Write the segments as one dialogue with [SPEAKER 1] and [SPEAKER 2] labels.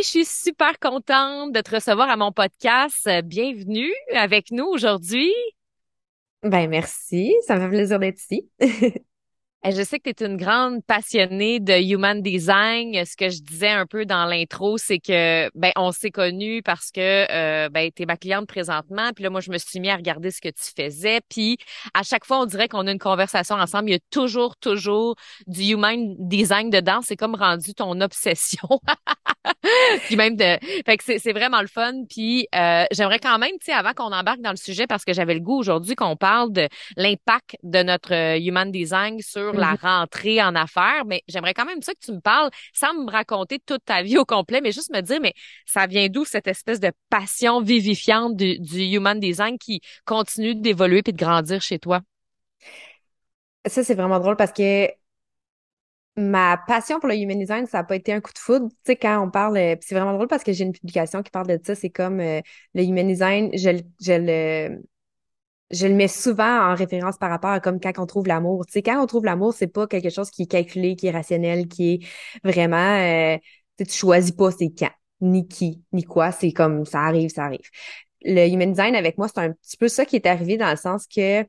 [SPEAKER 1] je suis super contente de te recevoir à mon podcast. Bienvenue avec nous aujourd'hui.
[SPEAKER 2] Ben merci, ça me fait plaisir d'être ici.
[SPEAKER 1] Je sais que tu es une grande passionnée de human design. Ce que je disais un peu dans l'intro, c'est que on s'est connus parce que tu es ma cliente présentement. Puis là, moi, je me suis mis à regarder ce que tu faisais. Puis à chaque fois, on dirait qu'on a une conversation ensemble. Il y a toujours du human design dedans. C'est comme rendu ton obsession. Puis même de, fait que c'est vraiment le fun. Puis j'aimerais quand même, tu sais, avant qu'on embarque dans le sujet, parce que j'avais le goût aujourd'hui qu'on parle de l'impact de notre human design sur la
[SPEAKER 2] Mhm.
[SPEAKER 1] rentrée en affaires, mais j'aimerais quand même ça que tu me parles sans me raconter toute ta vie au complet, mais juste me dire, mais ça vient d'où cette espèce de passion vivifiante du human design qui continue d'évoluer puis de grandir chez toi?
[SPEAKER 2] Ça, c'est vraiment drôle parce que ma passion pour le human design, ça n'a pas été un coup de foudre. Tu sais, quand on parle, puis c'est vraiment drôle parce que j'ai une publication qui parle de ça, c'est comme le human design, je le mets souvent en référence par rapport à comme quand on trouve l'amour. Tu sais, quand on trouve l'amour, c'est pas quelque chose qui est calculé, qui est rationnel, qui est vraiment, tu choisis pas c'est quand, ni qui, ni quoi, c'est comme ça arrive, ça arrive. Le human design avec moi, c'est un petit peu ça qui est arrivé dans le sens que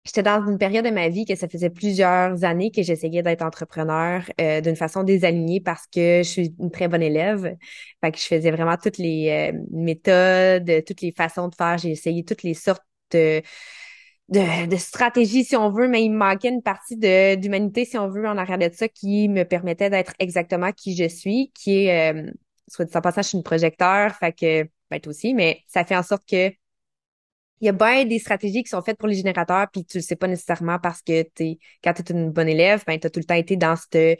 [SPEAKER 2] j'étais dans une période de ma vie que ça faisait plusieurs années que j'essayais d'être entrepreneur d'une façon désalignée parce que je suis une très bonne élève. Fait que je faisais vraiment toutes les méthodes, toutes les façons de faire. J'ai essayé toutes les sortes de, de stratégies, si on veut, mais il me manquait une partie d'humanité, si on veut, en arrière de ça, qui me permettait d'être exactement qui je suis, qui est, soit dit en passant, je suis une projecteur, fait que, ben, toi aussi, mais ça fait en sorte que il y a bien des stratégies qui sont faites pour les générateurs, puis tu le sais pas nécessairement parce que quand t'es une bonne élève, ben, t'as tout le temps été dans ce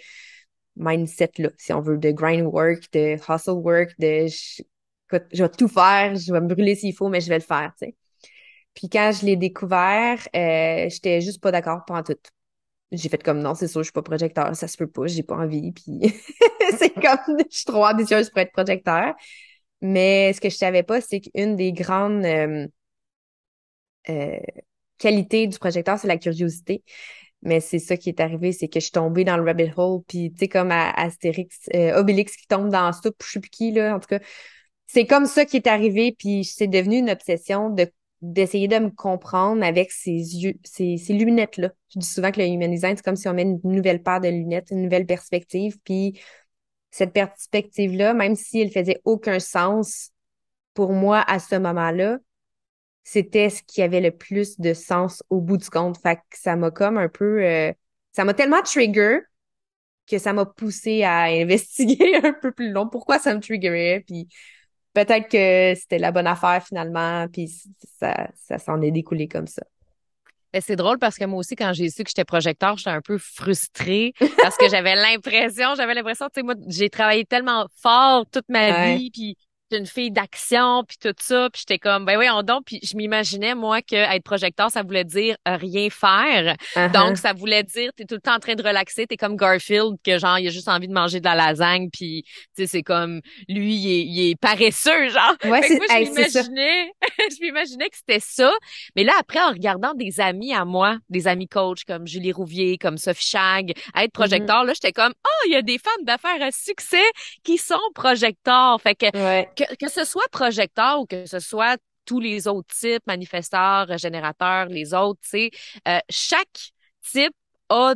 [SPEAKER 2] mindset-là, si on veut, de grind work, de hustle work, écoute, je vais tout faire, je vais me brûler s'il faut, mais je vais le faire, tu sais. Puis quand je l'ai découvert, j'étais juste pas d'accord pour tout. J'ai fait comme non, c'est sûr, je suis pas projecteur, ça se peut pas, j'ai pas envie, puis c'est comme, je suis trop ambitieuse pour être projecteur. Mais ce que je savais pas, c'est qu'une des grandes euh, qualité du projecteur, c'est la curiosité. Mais c'est ça qui est arrivé, c'est que je suis tombée dans le rabbit hole, puis tu sais, comme à Astérix, Obélix qui tombe dans la soupe, je sais plus qui, là, en tout cas. C'est comme ça qui est arrivé, puis c'est devenu une obsession d'essayer de me comprendre avec ces yeux, ces lunettes-là. Je dis souvent que le human design, c'est comme si on met une nouvelle paire de lunettes, une nouvelle perspective, puis cette perspective-là, même si elle faisait aucun sens pour moi à ce moment-là, c'était ce qui avait le plus de sens au bout du compte. Fait que ça m'a comme un peu, ça m'a tellement trigger que ça m'a poussé à investiguer un peu plus long pourquoi ça me triggerait. Puis peut-être que c'était la bonne affaire finalement. Puis ça s'en est découlé comme ça.
[SPEAKER 1] C'est drôle parce que moi aussi, quand j'ai su que j'étais projecteur, j'étais un peu frustrée parce que j'avais l'impression, tu sais, moi, j'ai travaillé tellement fort toute ma
[SPEAKER 2] Ouais.
[SPEAKER 1] vie, puis j'étais une fille d'action, puis tout ça, puis j'étais comme, ben oui, on donc, puis je m'imaginais, moi, que être projecteur, ça voulait dire rien faire. Donc,
[SPEAKER 2] Uh-huh.
[SPEAKER 1] ça voulait dire, t'es tout le temps en train de relaxer, t'es comme Garfield, que genre, il a juste envie de manger de la lasagne, puis, tu sais, c'est comme, lui, il est paresseux, genre.
[SPEAKER 2] Ouais,
[SPEAKER 1] Fait que moi, je
[SPEAKER 2] hey, c'est ça.
[SPEAKER 1] m'imaginais, je m'imaginais que c'était ça. Mais là, après, en regardant des amis à moi, des amis coach comme Julie Rouvier, comme Sophie Chag, à être
[SPEAKER 2] Mhm.
[SPEAKER 1] projecteur, là, j'étais comme, oh, il y a des femmes d'affaires à succès qui sont projecteurs. Fait
[SPEAKER 2] Ouais.
[SPEAKER 1] que ce soit projecteur ou que ce soit tous les autres types, manifesteurs, générateurs, les autres, tu sais, chaque type a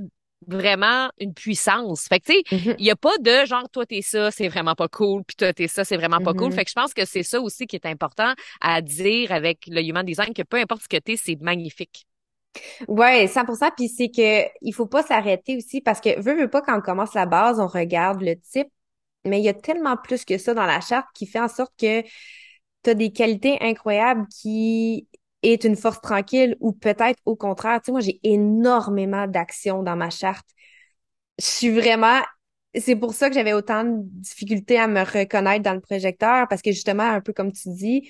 [SPEAKER 1] vraiment une puissance. Fait que, tu sais,
[SPEAKER 2] Mhm.
[SPEAKER 1] il y a pas de genre, toi, t'es ça, c'est vraiment pas cool, puis toi, t'es ça, c'est vraiment pas cool. Fait
[SPEAKER 2] Mhm.
[SPEAKER 1] que je pense que c'est ça aussi qui est important à dire avec le human design, que peu importe ce que t'es, c'est magnifique.
[SPEAKER 2] Ouais, 100%. Puis c'est que il faut pas s'arrêter aussi parce que veut pas quand on commence la base, on regarde le type, mais il y a tellement plus que ça dans la charte qui fait en sorte que tu as des qualités incroyables qui est une force tranquille ou peut-être au contraire. Tu sais, moi, j'ai énormément d'actions dans ma charte. Je suis vraiment, c'est pour ça que j'avais autant de difficultés à me reconnaître dans le projecteur parce que justement, un peu comme tu dis,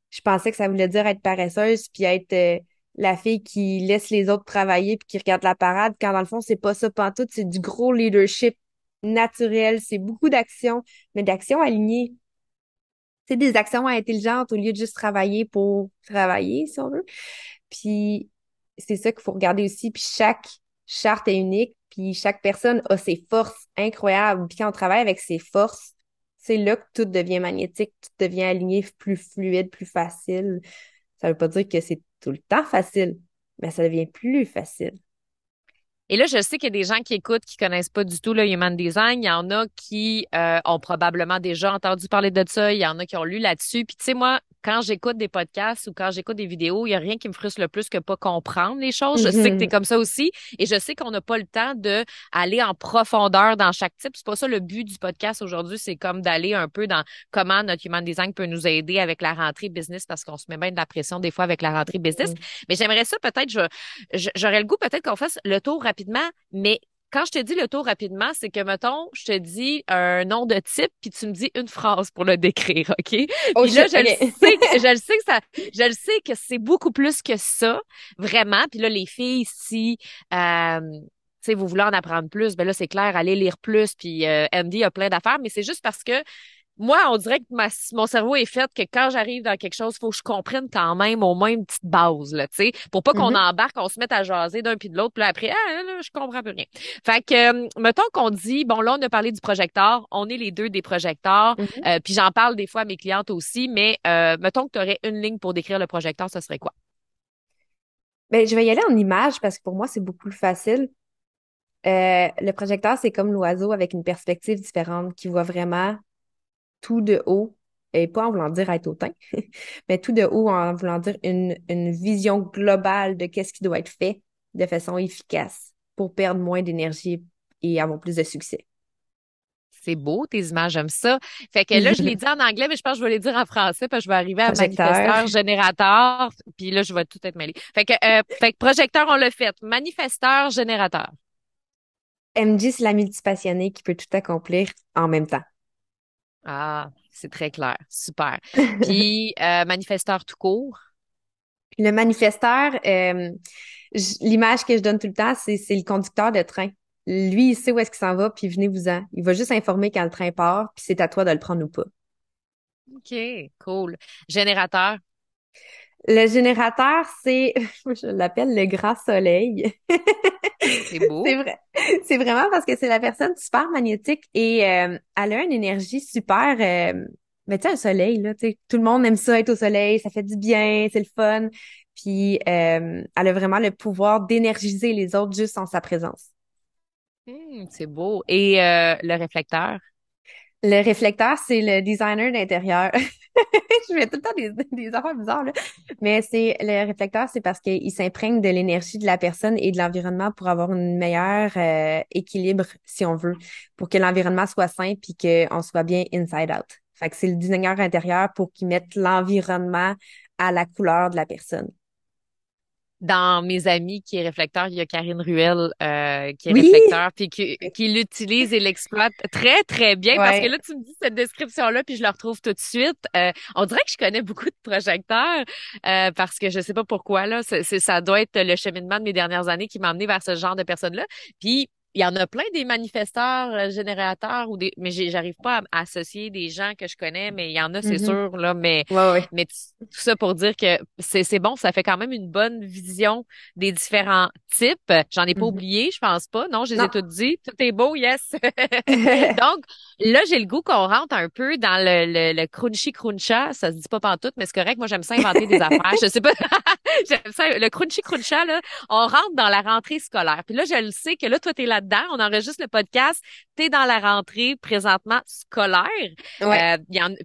[SPEAKER 2] je pensais que ça voulait dire être paresseuse puis être la fille qui laisse les autres travailler puis qui regarde la parade quand dans le fond, c'est pas ça pantoute, c'est du gros leadership naturel, c'est beaucoup d'actions, mais d'actions alignées. C'est des actions intelligentes au lieu de juste travailler pour travailler, si on veut. Puis c'est ça qu'il faut regarder aussi. Puis chaque charte est unique, puis chaque personne a ses forces incroyables. Puis quand on travaille avec ses forces, C'est là que tout devient magnétique, tout devient aligné, plus fluide, plus facile. Ça veut pas dire que c'est tout le temps facile, mais ça devient plus facile.
[SPEAKER 1] Et là, je sais qu'il y a des gens qui écoutent, qui connaissent pas du tout le Human Design. Il y en a qui ont probablement déjà entendu parler de ça. Il y en a qui ont lu là-dessus. Puis tu sais, moi, quand j'écoute des podcasts ou quand j'écoute des vidéos, il y a rien qui me frustre le plus que pas comprendre les choses. Je sais que tu es
[SPEAKER 2] Mhm.
[SPEAKER 1] comme ça aussi. Et je sais qu'on n'a pas le temps de aller en profondeur dans chaque type. C'est pas ça le but du podcast aujourd'hui. C'est comme d'aller un peu dans comment notre Human Design peut nous aider avec la rentrée business parce qu'on se met bien de la pression des fois avec la rentrée business. Mais j'aimerais ça peut-être, j'aurais le goût peut-être qu'on fasse le tour rapidement, mais quand je te dis le tour rapidement, c'est que, mettons, je te dis un nom de type, puis tu me dis une phrase pour le décrire, OK?
[SPEAKER 2] Oh
[SPEAKER 1] Puis là,
[SPEAKER 2] shit, OK.
[SPEAKER 1] je le sais que c'est beaucoup plus que ça, vraiment. Puis là, les filles, si, tu sais, vous voulez en apprendre plus, ben là, c'est clair, allez lire plus, puis Andy a plein d'affaires, mais c'est juste parce que moi, on dirait que mon cerveau est fait que quand j'arrive dans quelque chose, il faut que je comprenne quand même au moins une petite base, là, tu sais, pour pas qu'on
[SPEAKER 2] Mhm,
[SPEAKER 1] embarque, on se mette à jaser d'un puis de l'autre, puis là, après, là, je comprends plus rien. Fait que, mettons qu'on dit, bon, là, on a parlé du projecteur, on est les deux des projecteurs,
[SPEAKER 2] mhm.
[SPEAKER 1] puis j'en parle des fois à mes clientes aussi, mais mettons que tu aurais une ligne pour décrire le projecteur, ce serait quoi?
[SPEAKER 2] Ben, je vais y aller en image parce que pour moi, c'est beaucoup plus facile. Le projecteur, c'est comme l'oiseau avec une perspective différente qui voit vraiment tout de haut, et pas en voulant dire être hautain, mais tout de haut en voulant dire une vision globale de qu'est-ce qui doit être fait de façon efficace pour perdre moins d'énergie et avoir plus de succès.
[SPEAKER 1] C'est beau, tes images, j'aime ça. Fait que là, je l'ai dit en anglais, mais je pense que je vais les dire en français, parce que je vais arriver à
[SPEAKER 2] Projecteur.
[SPEAKER 1] manifesteur, générateur, puis là, je vais tout être mêlée. Fait que projecteur, on l'a fait. Manifesteur, générateur.
[SPEAKER 2] MJ, c'est la multipassionnée qui peut tout accomplir en même temps.
[SPEAKER 1] Ah, c'est très clair. Super. Puis, manifesteur tout court.
[SPEAKER 2] Puis le manifesteur, l'image que je donne tout le temps, c'est le conducteur de train. Lui, il sait où est-ce qu'il s'en va, puis venez-vous-en. Il va juste informer quand le train part, puis c'est à toi de le prendre ou pas.
[SPEAKER 1] OK, cool. Générateur.
[SPEAKER 2] Le générateur, c'est, je l'appelle le grand soleil.
[SPEAKER 1] C'est beau.
[SPEAKER 2] C'est vrai. C'est vraiment parce que c'est la personne super magnétique et elle a une énergie super. Mais tu sais, un soleil, là, tu sais, tout le monde aime ça être au soleil, ça fait du bien, c'est le fun. Puis elle a vraiment le pouvoir d'énergiser les autres juste en sa présence.
[SPEAKER 1] C'est beau. Et le réflecteur.
[SPEAKER 2] Le réflecteur, c'est le designer d'intérieur. Je fais tout le temps des affaires bizarres, là. Mais c'est le réflecteur, c'est parce qu'il s'imprègne de l'énergie de la personne et de l'environnement pour avoir une meilleure équilibre, si on veut, pour que l'environnement soit sain puis qu'on soit bien inside out. Fait que c'est le designer intérieur pour qu'il mette l'environnement à la couleur de la personne.
[SPEAKER 1] Dans mes amis qui est réflecteur, il y a Karine Ruel qui est
[SPEAKER 2] Oui!
[SPEAKER 1] réflecteur puis qui l'utilise et l'exploite très très bien parce que
[SPEAKER 2] Ouais.
[SPEAKER 1] là tu me dis cette description là puis je le retrouve tout de suite. On dirait que je connais beaucoup de projecteurs parce que je sais pas pourquoi là, ça doit être le cheminement de mes dernières années qui m'a amené vers ce genre de personnes-là. Puis il y en a plein des manifesteurs, générateurs ou des mais j'arrive pas à associer des gens que je connais mais il y en a c'est
[SPEAKER 2] Mhm.
[SPEAKER 1] sûr là
[SPEAKER 2] Ouais, ouais.
[SPEAKER 1] mais tout ça pour dire que c'est bon, ça fait quand même une bonne vision des différents types. J'en ai pas
[SPEAKER 2] Mhm.
[SPEAKER 1] oublié, je pense pas. Non, je les ai
[SPEAKER 2] Non.
[SPEAKER 1] toutes dit. Tout est beau, yes. Donc, là, j'ai le goût qu'on rentre un peu dans le crunchy cruncha. Ça se dit pas pantoute, mais c'est correct. Moi, j'aime ça inventer des affaires. Je sais pas. J'aime ça. Le crunchy cruncha, là, on rentre dans la rentrée scolaire. Puis là, je le sais que là, toi, t'es là-dedans. On enregistre le podcast. T'es dans la rentrée présentement scolaire.
[SPEAKER 2] Ouais.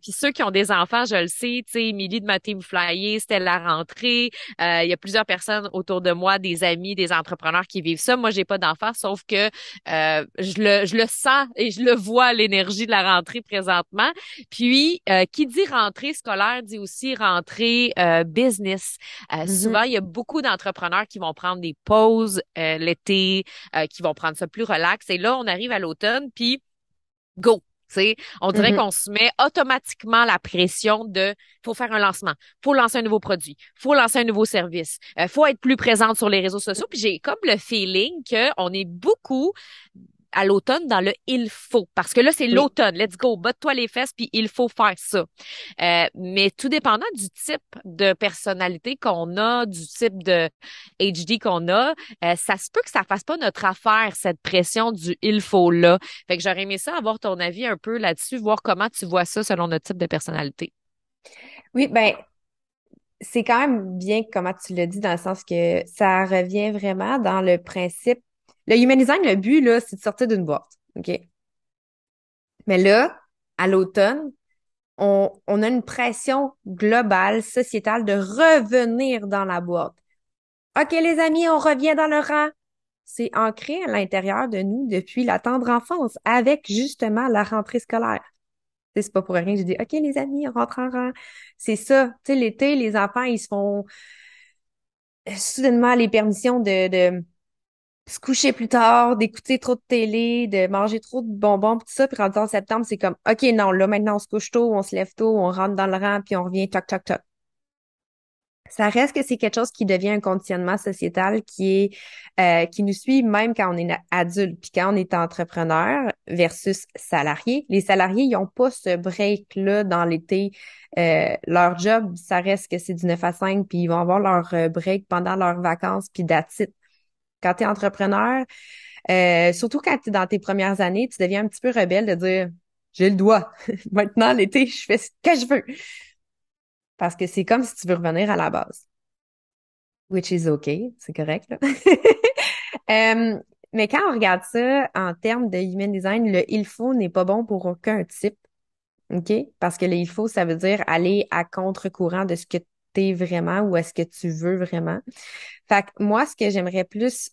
[SPEAKER 1] Puis ceux qui ont des enfants, je le sais, tu sais, Émilie de ma team Flyer, c'était la rentrée. Il y a plusieurs personnes autour de moi, des amis, des entrepreneurs qui vivent ça. Moi, j'ai pas d'enfants, sauf que je le sens et je le vois, l'énergie de la rentrée présentement. Puis, qui dit rentrée scolaire dit aussi rentrée business.
[SPEAKER 2] Mhm.
[SPEAKER 1] Souvent, il y a beaucoup d'entrepreneurs qui vont prendre des pauses l'été, qui vont prendre ça plus relax. Et là, on arrive à l'automne, puis go. Tu sais, on dirait
[SPEAKER 2] Mhm.
[SPEAKER 1] qu'on se met automatiquement la pression de faut faire un lancement, faut lancer un nouveau produit, faut lancer un nouveau service, faut être plus présente sur les réseaux sociaux. Puis j'ai comme le feeling que on est beaucoup à l'automne dans le il faut. Parce que là, c'est
[SPEAKER 2] Oui.
[SPEAKER 1] l'automne. Let's go. Botte-toi les fesses, puis il faut faire ça. Mais tout dépendant du type de personnalité qu'on a, du type de HD qu'on a, ça se peut que ça fasse pas notre affaire, cette pression du il faut là. Fait que j'aurais aimé ça avoir ton avis un peu là-dessus, voir comment tu vois ça selon notre type de personnalité.
[SPEAKER 2] Oui, ben, c'est quand même bien comment tu l'as dit, dans le sens que ça revient vraiment dans le principe. Le human design, le but, là, c'est de sortir d'une boîte. OK? Mais là, à l'automne, on a une pression globale, sociétale, de revenir dans la boîte. OK, les amis, on revient dans le rang. C'est ancré à l'intérieur de nous depuis la tendre enfance, avec justement la rentrée scolaire. Tu sais, c'est pas pour rien que je dis, OK, les amis, on rentre en rang. C'est ça. Tu sais, l'été, les enfants, ils se font soudainement les permissions de se coucher plus tard, d'écouter trop de télé, de manger trop de bonbons, pis tout ça. Puis rendu en septembre, c'est comme, OK, non, là, maintenant, on se couche tôt, on se lève tôt, on rentre dans le rang, puis on revient, toc, toc, toc. Ça reste que c'est quelque chose qui devient un conditionnement sociétal qui nous suit même quand on est adulte, puis quand on est entrepreneur versus salarié. Les salariés, ils n'ont pas ce break-là dans l'été. Leur job, ça reste que c'est du 9 à 5, puis ils vont avoir leur break pendant leurs vacances, puis that's it. Quand tu es entrepreneur, surtout quand tu es dans tes premières années, tu deviens un petit peu rebelle de dire j'ai le droit. Maintenant, l'été, je fais ce que je veux. Parce que c'est comme si tu veux revenir à la base. Which is okay, c'est correct, là. Euh, mais quand on regarde ça en termes de human design, le il faut n'est pas bon pour aucun type, OK? Parce que le il faut, ça veut dire aller à contre-courant de ce que tu es vraiment ou est-ce que tu veux vraiment. Fait que moi, ce que j'aimerais plus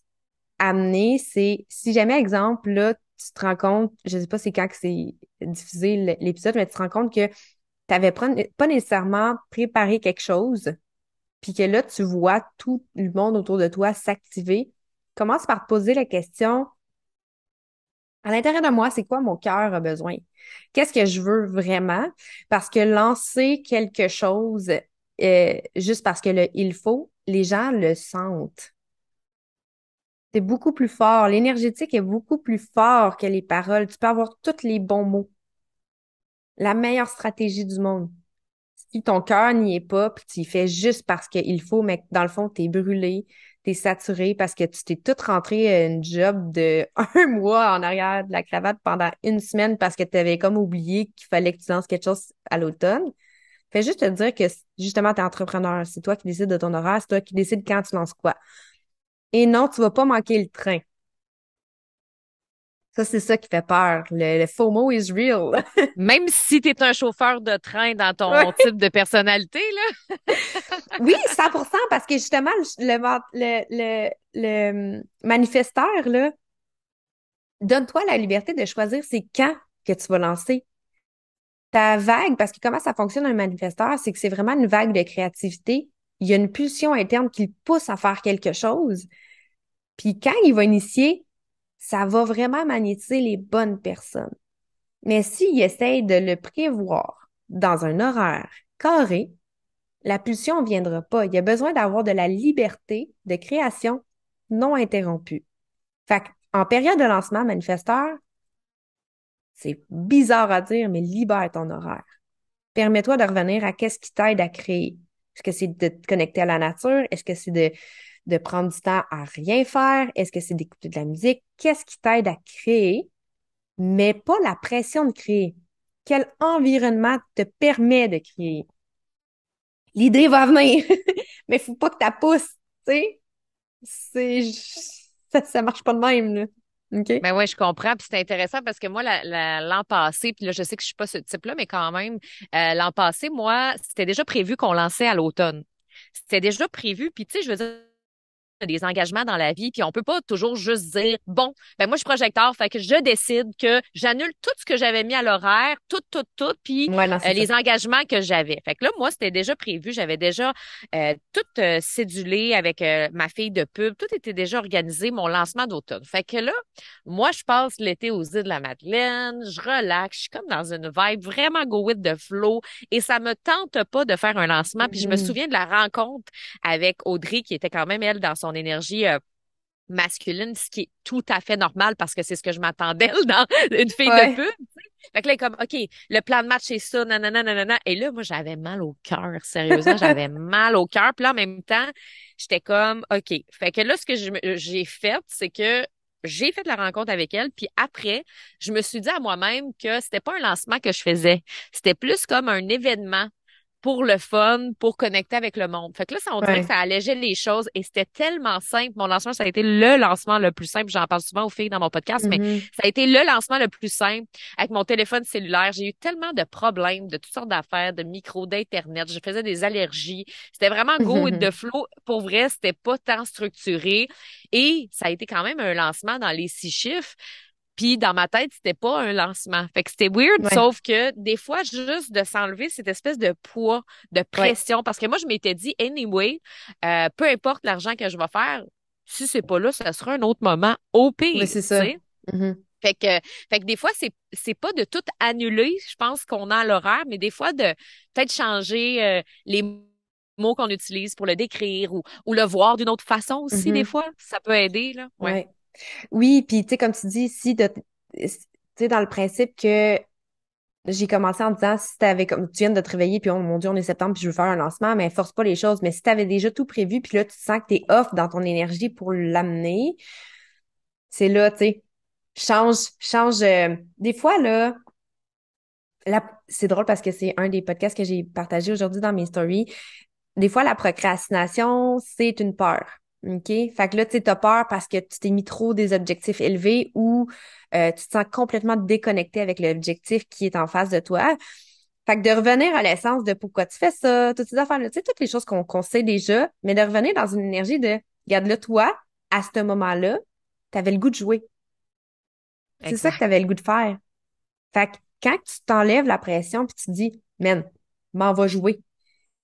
[SPEAKER 2] amener, c'est si jamais, exemple, là, tu te rends compte, je sais pas c'est quand que c'est diffusé l'épisode, mais tu te rends compte que tu n'avais pas nécessairement préparé quelque chose, puis que là, tu vois tout le monde autour de toi s'activer, commence par te poser la question, à l'intérieur de moi, c'est quoi mon cœur a besoin? Qu'est-ce que je veux vraiment? Parce que lancer quelque chose juste parce que il faut, les gens le sentent. C'est beaucoup plus fort. L'énergétique est beaucoup plus fort que les paroles. Tu peux avoir tous les bons mots, la meilleure stratégie du monde. Si ton cœur n'y est pas, puis tu y fais juste parce qu'il faut, mais que dans le fond, t'es brûlé, t'es saturé parce que tu t'es tout rentré une job de 1 mois en arrière de la cravate pendant une semaine parce que tu avais comme oublié qu'il fallait que tu lances quelque chose à l'automne. Fais juste te dire que justement, t'es entrepreneur. C'est toi qui décides de ton horaire, c'est toi qui décides quand tu lances quoi. Et non, tu vas pas manquer le train. Ça, c'est ça qui fait peur. Le FOMO is real.
[SPEAKER 1] Même si tu es un chauffeur de train dans
[SPEAKER 2] Ouais.
[SPEAKER 1] ton type de personnalité, là.
[SPEAKER 2] Oui, 100%, parce que justement, le manifesteur, là, donne-toi la liberté de choisir c'est quand que tu vas lancer ta vague, parce que comment ça fonctionne un manifesteur, c'est que c'est vraiment une vague de créativité. Il y a une pulsion interne qui le pousse à faire quelque chose. Puis quand il va initier, ça va vraiment magnétiser les bonnes personnes. Mais s'il essaye de le prévoir dans un horaire carré, la pulsion ne viendra pas. Il y a besoin d'avoir de la liberté de création non interrompue. Fait en période de lancement manifesteur, c'est bizarre à dire, mais libère ton horaire. Permets-toi de revenir à qu'est-ce qui t'aide à créer. Est-ce que c'est de te connecter à la nature? Est-ce que c'est de prendre du temps à rien faire? Est-ce que c'est d'écouter de la musique? Qu'est-ce qui t'aide à créer, mais pas la pression de créer? Quel environnement te permet de créer? L'idée va venir, mais faut pas que tu pousses, tu sais? C'est, ça marche pas de même, là. OK?
[SPEAKER 1] Ben ouais, je comprends. Puis c'est intéressant parce que moi, l'an passé, puis là, je sais que je suis pas ce type-là, mais quand même, l'an passé, moi, c'était déjà prévu qu'on lançait à l'automne. C'était déjà prévu. Puis tu sais, je veux dire, des engagements dans la vie, puis on peut pas toujours juste dire bon, ben moi je suis projecteur, fait que je décide que j'annule tout ce que j'avais mis à l'horaire, tout, puis
[SPEAKER 2] Ouais, non, c'est ça.
[SPEAKER 1] les engagements que j'avais. Fait que là, moi, c'était déjà prévu, j'avais déjà tout cédulé avec ma fille de pub, tout était déjà organisé, mon lancement d'automne. Fait que là, moi, je passe l'été aux îles de la Madeleine, je relaxe, je suis comme dans une vibe vraiment go with the flow, et ça me tente pas de faire un lancement. Puis je me
[SPEAKER 2] Mhm.
[SPEAKER 1] souviens de la rencontre avec Audrey, qui était quand même, elle, dans son énergie masculine, ce qui est tout à fait normal parce que c'est ce que je m'attendais dans une fille de
[SPEAKER 2] Ouais.
[SPEAKER 1] pub. Fait que là, elle est comme, OK, le plan de match, c'est ça, nanana, nanana. Et là, moi, j'avais mal au cœur, sérieusement, j'avais mal au cœur. Puis là, en même temps, j'étais comme, OK. Fait que là, ce que j'ai fait, c'est que j'ai fait la rencontre avec elle, puis après, je me suis dit à moi-même que c'était pas un lancement que je faisais. C'était plus comme un événement pour le fun, pour connecter avec le monde. Fait que là, ça, on dirait que
[SPEAKER 2] Ouais.
[SPEAKER 1] ça allégeait les choses et c'était tellement simple. Mon lancement, ça a été le lancement le plus simple. J'en parle souvent aux filles dans mon podcast, mais
[SPEAKER 2] Mhm.
[SPEAKER 1] ça a été le lancement le plus simple avec mon téléphone cellulaire. J'ai eu tellement de problèmes de toutes sortes d'affaires, de micro, d'Internet. Je faisais des allergies. C'était vraiment go with the flow. Pour vrai, c'était pas tant structuré et ça a été quand même un lancement dans les 6 chiffres. Puis dans ma tête, c'était pas un lancement. Fait que c'était weird,
[SPEAKER 2] Ouais.
[SPEAKER 1] sauf que des fois, juste de s'enlever cette espèce de poids, de
[SPEAKER 2] Ouais.
[SPEAKER 1] pression, parce que moi, je m'étais dit, anyway, peu importe l'argent que je vais faire, si c'est pas là, ça sera un autre moment, au
[SPEAKER 2] Ouais,
[SPEAKER 1] pire,
[SPEAKER 2] c'est
[SPEAKER 1] tu
[SPEAKER 2] ça.
[SPEAKER 1] sais.
[SPEAKER 2] Mhm.
[SPEAKER 1] Fait que, fait que des fois, c'est pas de tout annuler, je pense qu'on a à l'horaire, mais des fois de peut-être changer les mots qu'on utilise pour le décrire ou le voir d'une autre façon aussi, des
[SPEAKER 2] Mhm.
[SPEAKER 1] fois. Ça peut aider, là. Ouais.
[SPEAKER 2] Ouais. Oui, puis tu sais, comme tu dis, si tu sais, dans le principe que j'ai commencé en disant si t'avais comme tu viens de te réveiller, puis oh mon Dieu, on est septembre, puis je veux faire un lancement, mais force pas les choses. Mais si t'avais déjà tout prévu, puis là, tu sens que t'es off dans ton énergie pour l'amener, c'est là, tu sais, change. Des fois, là, c'est drôle parce que c'est un des podcasts que j'ai partagé aujourd'hui dans mes stories. Des fois, la procrastination, c'est une peur. OK? Fait que là, tu sais, t'as peur parce que tu t'es mis trop des objectifs élevés ou tu te sens complètement déconnecté avec l'objectif qui est en face de toi. Fait que de revenir à l'essence de pourquoi tu fais ça, toutes ces affaires-là, tu sais, toutes les choses qu'on sait déjà, mais de revenir dans une énergie de, regarde là, toi, à ce moment-là, t'avais le goût de jouer. C'est ça que
[SPEAKER 1] Exact.
[SPEAKER 2] t'avais le goût de faire. Fait que quand tu t'enlèves la pression puis tu te dis, man, m'en va jouer.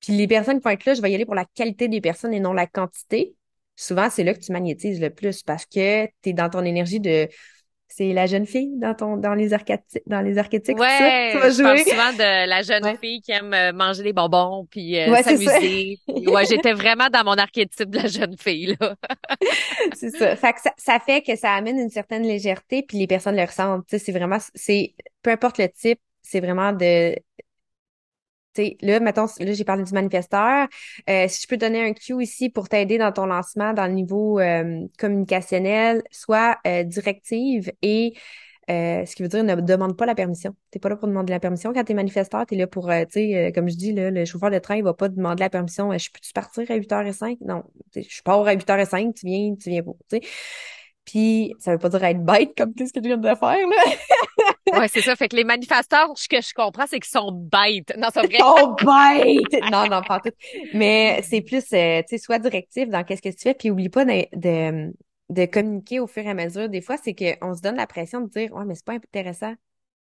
[SPEAKER 2] Puis les personnes qui vont être là, je vais y aller pour la qualité des personnes et non la quantité. Souvent, c'est là que tu magnétises le plus parce que tu es dans ton énergie de c'est la jeune fille dans les archétypes, c'est ça? Tu
[SPEAKER 1] Ouais,
[SPEAKER 2] vas
[SPEAKER 1] je parle
[SPEAKER 2] jouer.
[SPEAKER 1] souvent de la jeune
[SPEAKER 2] Ouais.
[SPEAKER 1] fille qui aime manger des bonbons puis
[SPEAKER 2] Ouais, c'est ça.
[SPEAKER 1] s'amuser. Puis ouais, j'étais vraiment dans mon archétype de la jeune fille là.
[SPEAKER 2] C'est ça. Fait que ça fait que ça amène une certaine légèreté, puis les personnes le ressentent. Tu sais, c'est vraiment, peu importe le type, c'est vraiment de, tu sais, là, mettons, là, j'ai parlé du manifesteur. Si je peux donner un cue ici pour t'aider dans ton lancement dans le niveau communicationnel, soit directive et ce qui veut dire ne demande pas la permission. T'es pas là pour demander la permission. Quand t'es manifesteur, t'es là pour, tu sais, comme je dis, là, le chauffeur de train, il va pas demander la permission. Je peux-tu partir à 8h05? Non. Tu sais, je pars à 8h05, tu viens pas. Tu sais. Puis, ça veut pas dire être bête comme tout ce que tu viens de faire, là.
[SPEAKER 1] Ouais, c'est ça. Fait que les manifestants, ce que je comprends, c'est qu'ils sont bêtes. Non, c'est vrai.
[SPEAKER 2] Oh, bête! Non, non, pas tout. Mais c'est plus, tu sais, sois directif dans qu'est-ce que tu fais, puis oublie pas de communiquer au fur et à mesure. Des fois, c'est qu'on se donne la pression de dire, ouais, mais c'est pas intéressant.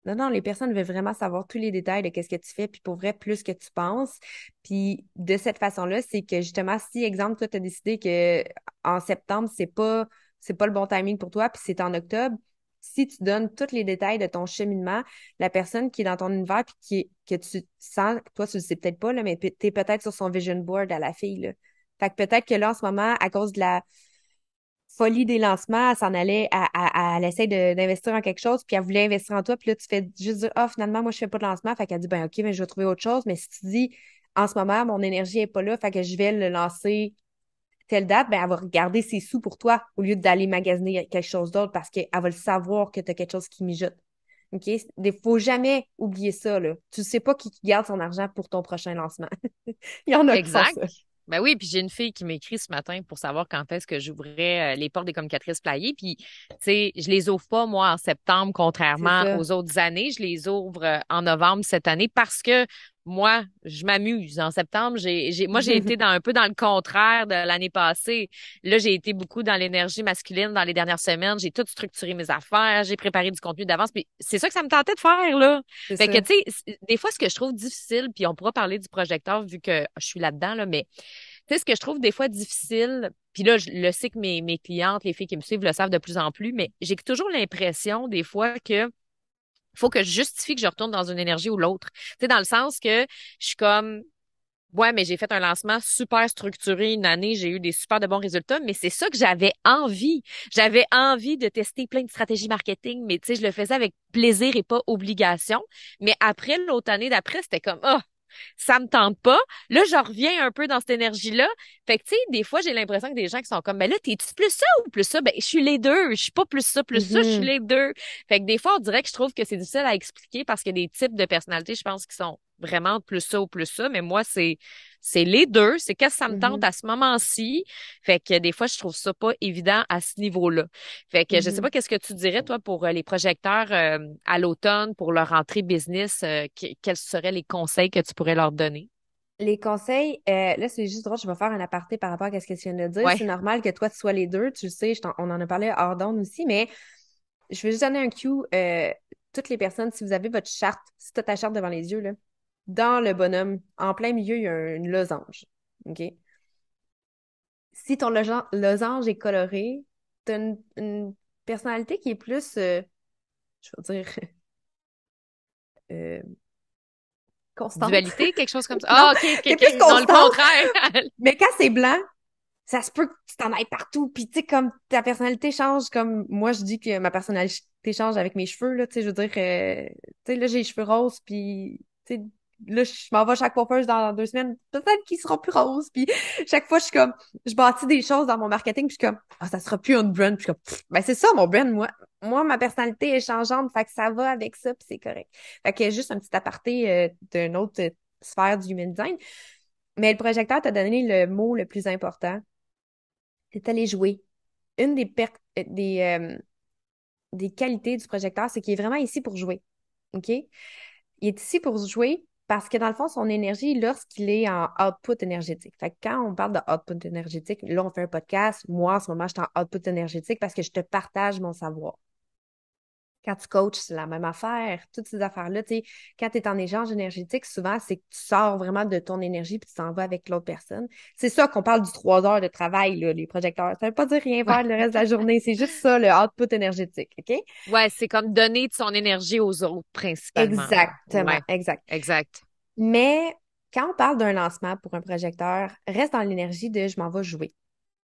[SPEAKER 2] Non, non, les personnes veulent vraiment savoir tous les détails de qu'est-ce que tu fais, puis pour vrai, plus que tu penses. Puis de cette façon-là, c'est que justement, si, exemple, toi, tu as décidé que en septembre, c'est pas le bon timing pour toi, puis c'est en octobre, si tu donnes tous les détails de ton cheminement, la personne qui est dans ton univers, puis que tu sens, toi, tu le sais peut-être pas, là, mais tu es peut-être sur son vision board à la fille, là. Fait que peut-être que là, en ce moment, à cause de la folie des lancements, elle s'en allait, elle essaie d'investir en quelque chose, puis elle voulait investir en toi, puis là, tu fais juste dire, ah, finalement, moi, je fais pas de lancement, fait qu'elle dit, ben, OK, mais je vais trouver autre chose, mais si tu dis, en ce moment, mon énergie est pas là, fait que je vais le lancer telle date, ben, elle va regarder ses sous pour toi, au lieu d'aller magasiner quelque chose d'autre, parce qu'elle va le savoir que tu as quelque chose qui mijote. OK? Il faut jamais oublier ça, là. Tu sais pas qui garde son argent pour ton prochain lancement. Il y en a qui font
[SPEAKER 1] Exact.
[SPEAKER 2] ça.
[SPEAKER 1] Ben oui, puis j'ai une fille qui m'écrit ce matin pour savoir quand est-ce que j'ouvrais les portes des communicatrices playées. Puis, tu sais, je les ouvre pas, moi, en septembre,
[SPEAKER 2] C'est
[SPEAKER 1] contrairement
[SPEAKER 2] ça.
[SPEAKER 1] aux autres années. Je les ouvre en novembre cette année parce que moi, je m'amuse. En septembre, moi, j'ai été un peu dans le contraire de l'année passée. Là, j'ai été beaucoup dans l'énergie masculine dans les dernières semaines. J'ai tout structuré mes affaires. J'ai préparé du contenu d'avance. Puis c'est ça que ça me tentait de faire, là.
[SPEAKER 2] C'est
[SPEAKER 1] Fait que,
[SPEAKER 2] ça.
[SPEAKER 1] tu sais, des fois, ce que je trouve difficile, puis on pourra parler du projecteur vu que je suis là-dedans, là, mais tu sais, ce que je trouve des fois difficile, puis là, je le sais que mes clientes, les filles qui me suivent le savent de plus en plus, mais j'ai toujours l'impression des fois que faut que je justifie que je retourne dans une énergie ou l'autre. Tu sais, dans le sens que je suis comme, Ouais, mais j'ai fait un lancement super structuré une année, j'ai eu des super de bons résultats, mais c'est ça que j'avais envie. J'avais envie de tester plein de stratégies marketing, mais tu sais, je le faisais avec plaisir et pas obligation. Mais après, l'autre année d'après, c'était comme, ah, ça me tente pas. Là, je reviens un peu dans cette énergie-là. Fait que, tu sais, des fois, j'ai l'impression que des gens qui sont comme, ben là, t'es-tu plus ça ou plus ça? Ben, je suis les deux. Je suis pas plus ça, je suis
[SPEAKER 2] Mhm.
[SPEAKER 1] les deux. Fait que des fois, on dirait que je trouve que c'est difficile à expliquer parce qu'il y a des types de personnalités, je pense, qui sont vraiment plus ça ou plus ça. Mais moi, c'est les deux. C'est qu'est-ce que ça me tente
[SPEAKER 2] Mhm.
[SPEAKER 1] à ce moment-ci. Fait que des fois, je trouve ça pas évident à ce niveau-là. Fait que je sais pas
[SPEAKER 2] Mhm.
[SPEAKER 1] qu'est-ce que tu dirais, toi, pour les projecteurs à l'automne, pour leur entrée business, quels seraient les conseils que tu pourrais leur donner?
[SPEAKER 2] Les conseils, là, c'est juste drôle, je vais faire un aparté par rapport à ce que tu viens de dire.
[SPEAKER 1] Ouais.
[SPEAKER 2] C'est normal que toi, tu sois les deux, tu le sais, on en a parlé hors d'onde aussi, mais je vais juste donner un cue. Toutes les personnes, si vous avez votre charte, si tu as ta charte devant les yeux, là, dans le bonhomme, en plein milieu, il y a une losange. OK? Si ton losange est coloré, tu as une personnalité qui est plus, je veux dire, euh, constante.
[SPEAKER 1] Dualité, quelque chose comme ça.
[SPEAKER 2] Non,
[SPEAKER 1] Ah, OK, OK,
[SPEAKER 2] t'es plus
[SPEAKER 1] OK. Non, le
[SPEAKER 2] constante,
[SPEAKER 1] contraire.
[SPEAKER 2] mais quand c'est blanc, ça se peut que tu t'en ailles partout. Puis, tu sais, comme ta personnalité change, comme moi, je dis que ma personnalité change avec mes cheveux, là, tu sais, je veux dire, tu sais, là, j'ai les cheveux roses, puis, tu sais, là, je m'en vais chaque coiffeuse dans 2 semaines, peut-être qu'ils seront plus roses, puis chaque fois, je suis comme, je bâtis des choses dans mon marketing, puis je suis comme, ah, ça sera plus un brand, puis je suis comme, ben, c'est ça, mon brand, moi, ma personnalité est changeante, fait que ça va avec ça, puis c'est correct. Fait que juste un petit aparté d'une autre sphère du human design. Mais le projecteur t'a donné le mot le plus important, c'est aller jouer. Une des qualités du projecteur, c'est qu'il est vraiment ici pour jouer. OK? Il est ici pour jouer parce que dans le fond, son énergie, lorsqu'il est en output énergétique. Fait que quand on parle de output énergétique, là, on fait un podcast. Moi, en ce moment, je suis en output énergétique parce que je te partage mon savoir. Quand tu coaches, c'est la même affaire. Toutes ces affaires-là, tu sais, quand tu es en échange énergétique, souvent, c'est que tu sors vraiment de ton énergie puis tu t'en vas avec l'autre personne. C'est ça qu'on parle du 3 heures de travail, là, les projecteurs. Ça veut pas dire rien
[SPEAKER 1] Ouais.
[SPEAKER 2] faire le reste de la journée. C'est juste ça, le output énergétique. OK?
[SPEAKER 1] Ouais, c'est comme donner de son énergie aux autres, principalement, là.
[SPEAKER 2] Exactement,
[SPEAKER 1] Ouais,
[SPEAKER 2] exact.
[SPEAKER 1] exact.
[SPEAKER 2] Mais quand on parle d'un lancement pour un projecteur, reste dans l'énergie de je m'en vais jouer.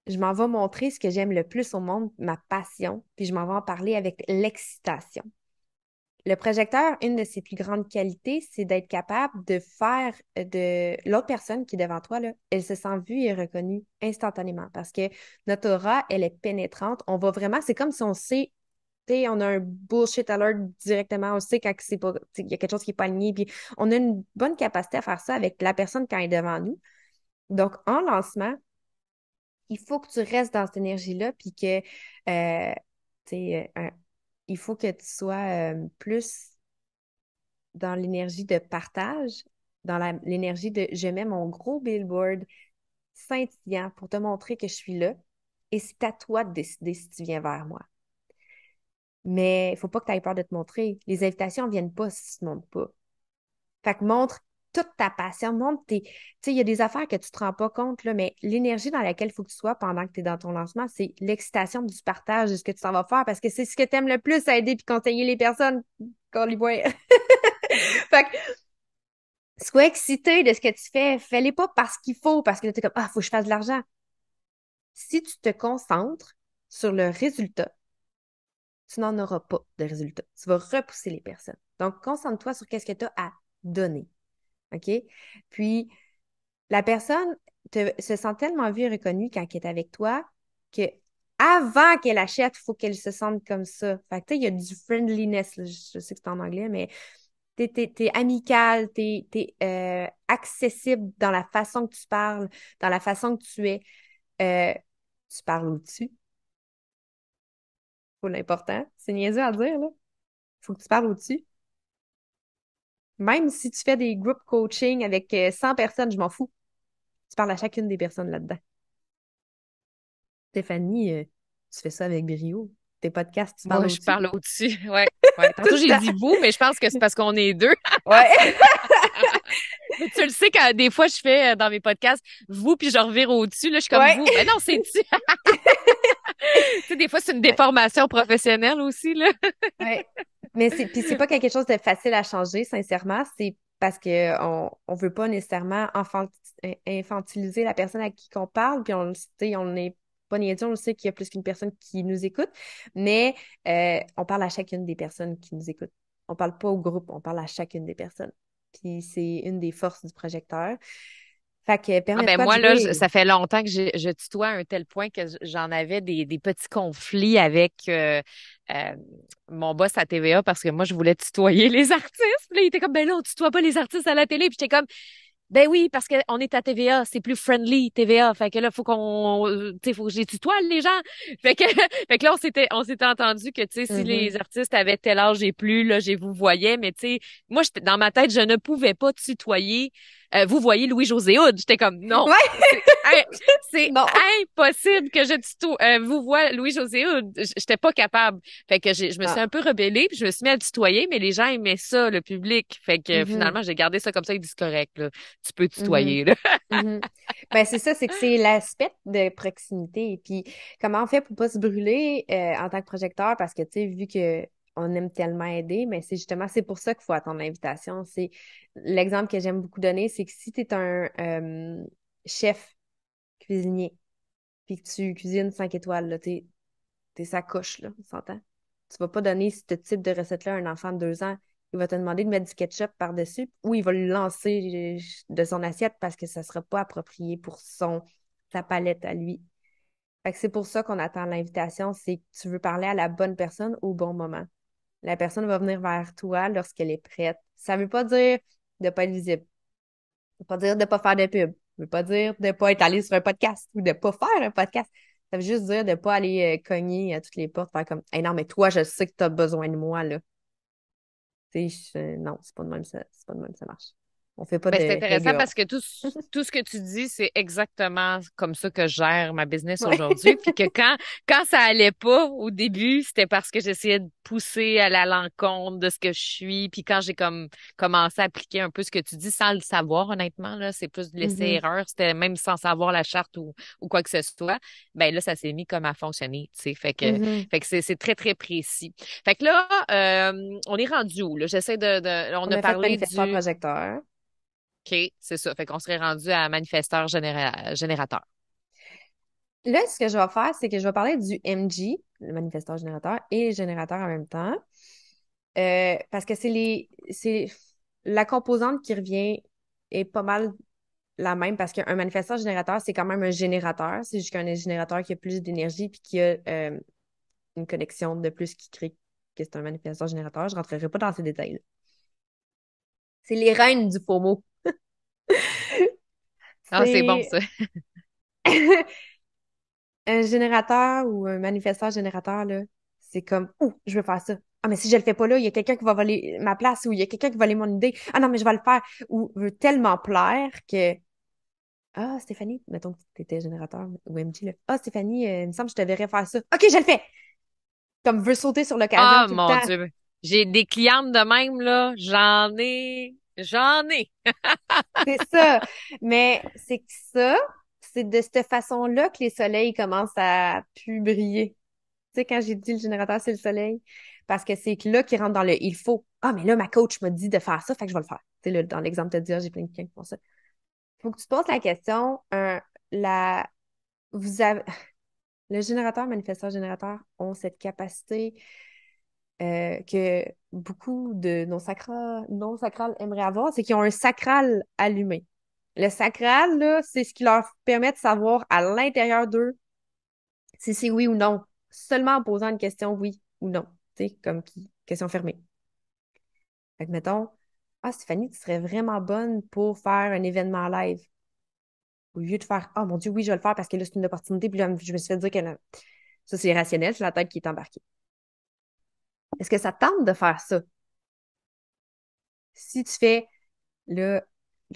[SPEAKER 2] Je m'en vais montrer ce que j'aime le plus au monde, ma passion, puis je m'en vais en parler avec l'excitation. Le projecteur, une de ses plus grandes qualités, c'est d'être capable de faire de l'autre personne qui est devant toi, là, elle se sent vue et reconnue instantanément parce que notre aura, elle est pénétrante. On va vraiment, c'est comme si on sait, tu sais, on a un bullshit alert directement, on sait quand c'est pas, tu sais, il y a quelque chose qui est pas aligné, puis on a une bonne capacité à faire ça avec la personne quand elle est devant nous. Donc, en lancement, il faut que tu restes dans cette énergie-là, puis que, tu sais, il faut que tu sois plus dans l'énergie de partage, dans l'énergie de je mets mon gros billboard scintillant pour te montrer que je suis là et c'est à toi de décider si tu viens vers moi. Mais il faut pas que tu aies peur de te montrer. Les invitations ne viennent pas si tu ne montres pas. Fait que montre toute ta passion, montre tes. Tu sais, il y a des affaires que tu ne te rends pas compte, là, mais l'énergie dans laquelle il faut que tu sois pendant que tu es dans ton lancement, c'est l'excitation du partage de ce que tu t'en vas faire parce que c'est ce que tu aimes le plus, aider et conseiller les personnes qu'on les voit. Fait que sois excité de ce que tu fais. Fais-les pas parce qu'il faut, parce que là, t'es comme, ah, faut que je fasse de l'argent. Si tu te concentres sur le résultat, tu n'en auras pas de résultat. Tu vas repousser les personnes. Donc, concentre-toi sur qu'est-ce que tu as à donner. OK? Puis, la personne se sent tellement vue et reconnue quand elle est avec toi que avant qu'elle achète, il faut qu'elle se sente comme ça. Fait que, tu sais, il y a du friendliness, là. Je sais que c'est en anglais, mais t'es amical, t'es accessible dans la façon que tu parles, dans la façon que tu es. Euh, tu parles au-dessus, faut l'important. C'est niaiseux à dire, là. Faut que tu parles au-dessus. Même si tu fais des group coaching avec 100 personnes, je m'en fous. Tu parles à chacune des personnes là-dedans. Stéphanie, tu fais ça avec brio. Tes podcasts, tu parles
[SPEAKER 1] Moi, je
[SPEAKER 2] au-dessus.
[SPEAKER 1] parle au-dessus. Ouais, ouais.
[SPEAKER 2] Tout
[SPEAKER 1] Tantôt,
[SPEAKER 2] le
[SPEAKER 1] j'ai
[SPEAKER 2] temps.
[SPEAKER 1] dit vous, mais je pense que c'est parce qu'on est deux.
[SPEAKER 2] Ouais.
[SPEAKER 1] Mais tu le sais que des fois, je fais dans mes podcasts vous, puis je revire au-dessus. Là, je suis comme
[SPEAKER 2] Ouais.
[SPEAKER 1] vous. Ben non, c'est tu. Tu sais, des fois, c'est une
[SPEAKER 2] Ouais.
[SPEAKER 1] déformation professionnelle aussi, là.
[SPEAKER 2] Ouais. Mais c'est pas quelque chose de facile à changer, sincèrement. parce que on veut pas nécessairement infantiliser la personne à qui qu'on parle, puis on, tu sais, on n'est pas niaiseux, on le sait qu'il y a plus qu'une personne qui nous écoute, mais on parle à chacune des personnes qui nous écoutent. On parle pas au groupe, on parle à chacune des personnes. Puis c'est une des forces du projecteur. Fait que
[SPEAKER 1] Ah
[SPEAKER 2] permet
[SPEAKER 1] ben
[SPEAKER 2] pas de
[SPEAKER 1] moi, là,
[SPEAKER 2] jouer.
[SPEAKER 1] ça fait longtemps que je tutoie à un tel point que j'en avais des petits conflits avec euh, mon boss à TVA parce que moi, je voulais tutoyer les artistes. Puis là, il était comme, ben là, on tutoie pas les artistes à la télé. Puis j'étais comme, ben oui, parce qu'on est à TVA, c'est plus friendly, TVA. Fait que là, tu sais, faut que je les tutoie, les gens. Fait que, fait que là, on s'était entendu que, tu sais, si les
[SPEAKER 2] Mhm.
[SPEAKER 1] artistes avaient tel âge et plus, là, je vous voyais. Mais, tu sais, moi, dans ma tête, je ne pouvais pas tutoyer. Vous voyez Louis-José Hood. J'étais comme, non,
[SPEAKER 2] Ouais,
[SPEAKER 1] c'est
[SPEAKER 2] non.
[SPEAKER 1] impossible que je tutoie, vous voie Louis-José Hood. J'étais pas capable. Fait que je me suis un
[SPEAKER 2] Ah.
[SPEAKER 1] peu rebellée, puis je me suis mis à tutoyer, mais les gens aimaient ça, le public. Fait que
[SPEAKER 2] Mhm.
[SPEAKER 1] finalement, j'ai gardé ça comme ça, ils disent correct, là. Tu peux
[SPEAKER 2] Mhm.
[SPEAKER 1] tutoyer, là.
[SPEAKER 2] Mhm. Ben c'est ça, c'est que c'est l'aspect de proximité. Et puis, comment on fait pour pas se brûler en tant que projecteur? Parce que, tu sais, vu que on aime tellement aider, mais c'est pour ça qu'il faut attendre l'invitation. C'est l'exemple que j'aime beaucoup donner, c'est que si tu es un chef cuisinier, puis que tu cuisines 5 étoiles, là, t'es sa coche, là, on s'entend? Tu vas pas donner ce type de recette-là à un enfant de 2 ans. Il va te demander de mettre du ketchup par-dessus ou il va le lancer de son assiette parce que ça sera pas approprié pour sa palette à lui. Fait que c'est pour ça qu'on attend l'invitation, c'est que tu veux parler à la bonne personne au bon moment. La personne va venir vers toi lorsqu'elle est prête. Ça veut pas dire de pas être visible. Ça veut pas dire de pas faire de pub. Ça veut pas dire de pas être allé sur un podcast ou de pas faire un podcast. Ça veut juste dire de pas aller cogner à toutes les portes, faire comme, hey, non, mais toi, je sais que tu as besoin de moi, là. Tu sais, non, c'est pas de même c'est pas de même que ça marche. On fait pas
[SPEAKER 1] Ben, c'est
[SPEAKER 2] de
[SPEAKER 1] intéressant
[SPEAKER 2] haggles.
[SPEAKER 1] parce que tout ce que tu dis, c'est exactement comme ça que je gère ma business
[SPEAKER 2] Ouais.
[SPEAKER 1] aujourd'hui. Puis que quand ça allait pas au début, c'était parce que j'essayais de pousser à l'encontre de ce que je suis. Puis quand j'ai comme commencé à appliquer un peu ce que tu dis sans le savoir, honnêtement, là, c'est plus de laisser
[SPEAKER 2] Mhm,
[SPEAKER 1] erreur. C'était même sans savoir la charte ou quoi que ce soit. Ben là, ça s'est mis comme à fonctionner, tu sais.
[SPEAKER 2] mhm.
[SPEAKER 1] Fait que c'est très, très précis. Fait que là, on est rendu où, là? J'essaie on
[SPEAKER 2] On
[SPEAKER 1] a
[SPEAKER 2] a fait
[SPEAKER 1] parlé
[SPEAKER 2] manifesteur
[SPEAKER 1] du
[SPEAKER 2] projecteur.
[SPEAKER 1] OK, c'est ça. Fait qu'on serait rendu à manifesteur générateur.
[SPEAKER 2] Là, ce que je vais faire, c'est que je vais parler du MG, le manifesteur générateur, et le générateur en même temps. Parce que c'est la composante qui revient est pas mal la même parce qu'un manifesteur générateur, c'est quand même un générateur. C'est juste qu'un générateur qui a plus d'énergie puis qui a une connexion de plus qui crée que c'est un manifesteur générateur. Je rentrerai pas dans ces détails-là. C'est les reines du FOMO.
[SPEAKER 1] Ah, c'est bon,
[SPEAKER 2] C'est
[SPEAKER 1] ça.
[SPEAKER 2] un générateur ou un manifesteur générateur, là. C'est comme, ouh, je veux faire ça. Ah, mais si je le fais pas là, il y a quelqu'un qui va voler ma place ou il y a quelqu'un qui va voler mon idée. Ah non, mais je vais le faire. Ou veut tellement plaire que, ah, Stéphanie, mettons que tu étais générateur ou MG, là. Ah, Stéphanie, il me semble que je te verrais faire ça. OK, je le fais. Comme veut sauter sur l'occasion
[SPEAKER 1] Ah,
[SPEAKER 2] tout le
[SPEAKER 1] mon
[SPEAKER 2] temps.
[SPEAKER 1] Dieu. J'ai des clientes de même, là. J'en ai.
[SPEAKER 2] C'est ça. Mais c'est que ça, c'est de cette façon-là que les soleils commencent à plus briller. Tu sais, quand j'ai dit le générateur, c'est le soleil, parce que c'est que là qui rentre dans le il faut. Ah, mais là, ma coach m'a dit de faire ça, fait que je vais le faire. Tu sais, là, dans l'exemple, tu as dit, ah, j'ai plein de clients qui font ça. Faut que tu te poses la question, la, vous avez, le générateur, manifesteur générateur ont cette capacité que beaucoup de non sacrales aimeraient avoir, c'est qu'ils ont un sacral allumé. Le sacral, là, c'est ce qui leur permet de savoir à l'intérieur d'eux si c'est oui ou non, seulement en posant une question oui ou non, tu sais, comme question fermée. Fait que mettons, ah, Stéphanie, tu serais vraiment bonne pour faire un événement live. Au lieu de faire, oh mon Dieu, oui, je vais le faire parce que là, c'est une opportunité, puis là, je me suis fait dire que non. Ça, c'est rationnel, c'est la tête qui est embarquée. Est-ce que ça te tente de faire ça? Si tu fais, là,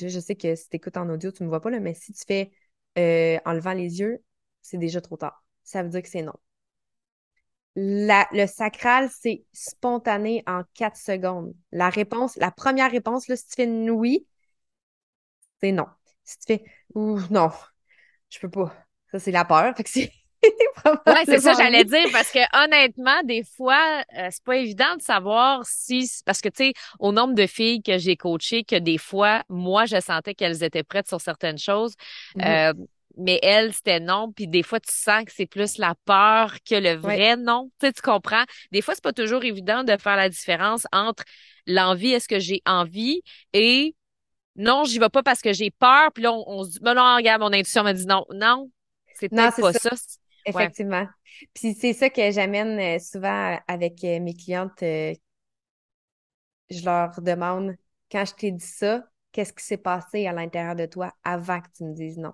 [SPEAKER 2] je sais que si tu écoutes en audio, tu me vois pas, là, mais si tu fais en levant les yeux, c'est déjà trop tard. Ça veut dire que c'est non. Le sacral, c'est spontané en 4 secondes. La première réponse, là, si tu fais une oui, c'est non. Si tu fais ouh, non, je peux pas. Ça, c'est la peur. Fait que c'est
[SPEAKER 1] Ouais, c'est ça,
[SPEAKER 2] Probablement
[SPEAKER 1] j'allais
[SPEAKER 2] oui.
[SPEAKER 1] dire, parce que honnêtement, des fois, c'est pas évident de savoir si, parce que tu sais, au nombre de filles que j'ai coachées, que des fois, moi, je sentais qu'elles étaient prêtes sur certaines choses,
[SPEAKER 2] Mhm.
[SPEAKER 1] euh, mais elles, c'était non, puis des fois, tu sens que c'est plus la peur que le
[SPEAKER 2] Ouais.
[SPEAKER 1] vrai non. Tu sais, tu comprends? Des fois, c'est pas toujours évident de faire la différence entre l'envie, est-ce que j'ai envie, et non, j'y vais pas parce que j'ai peur, puis là, on se dit, ben non, regarde, mon intuition m'a dit non. Non, c'est
[SPEAKER 2] Non,
[SPEAKER 1] peut-être
[SPEAKER 2] c'est
[SPEAKER 1] pas
[SPEAKER 2] ça,
[SPEAKER 1] ça. Ouais.
[SPEAKER 2] effectivement. Puis c'est ça que j'amène souvent avec mes clientes. Je leur demande, quand je t'ai dit ça, qu'est-ce qui s'est passé à l'intérieur de toi avant que tu me dises non?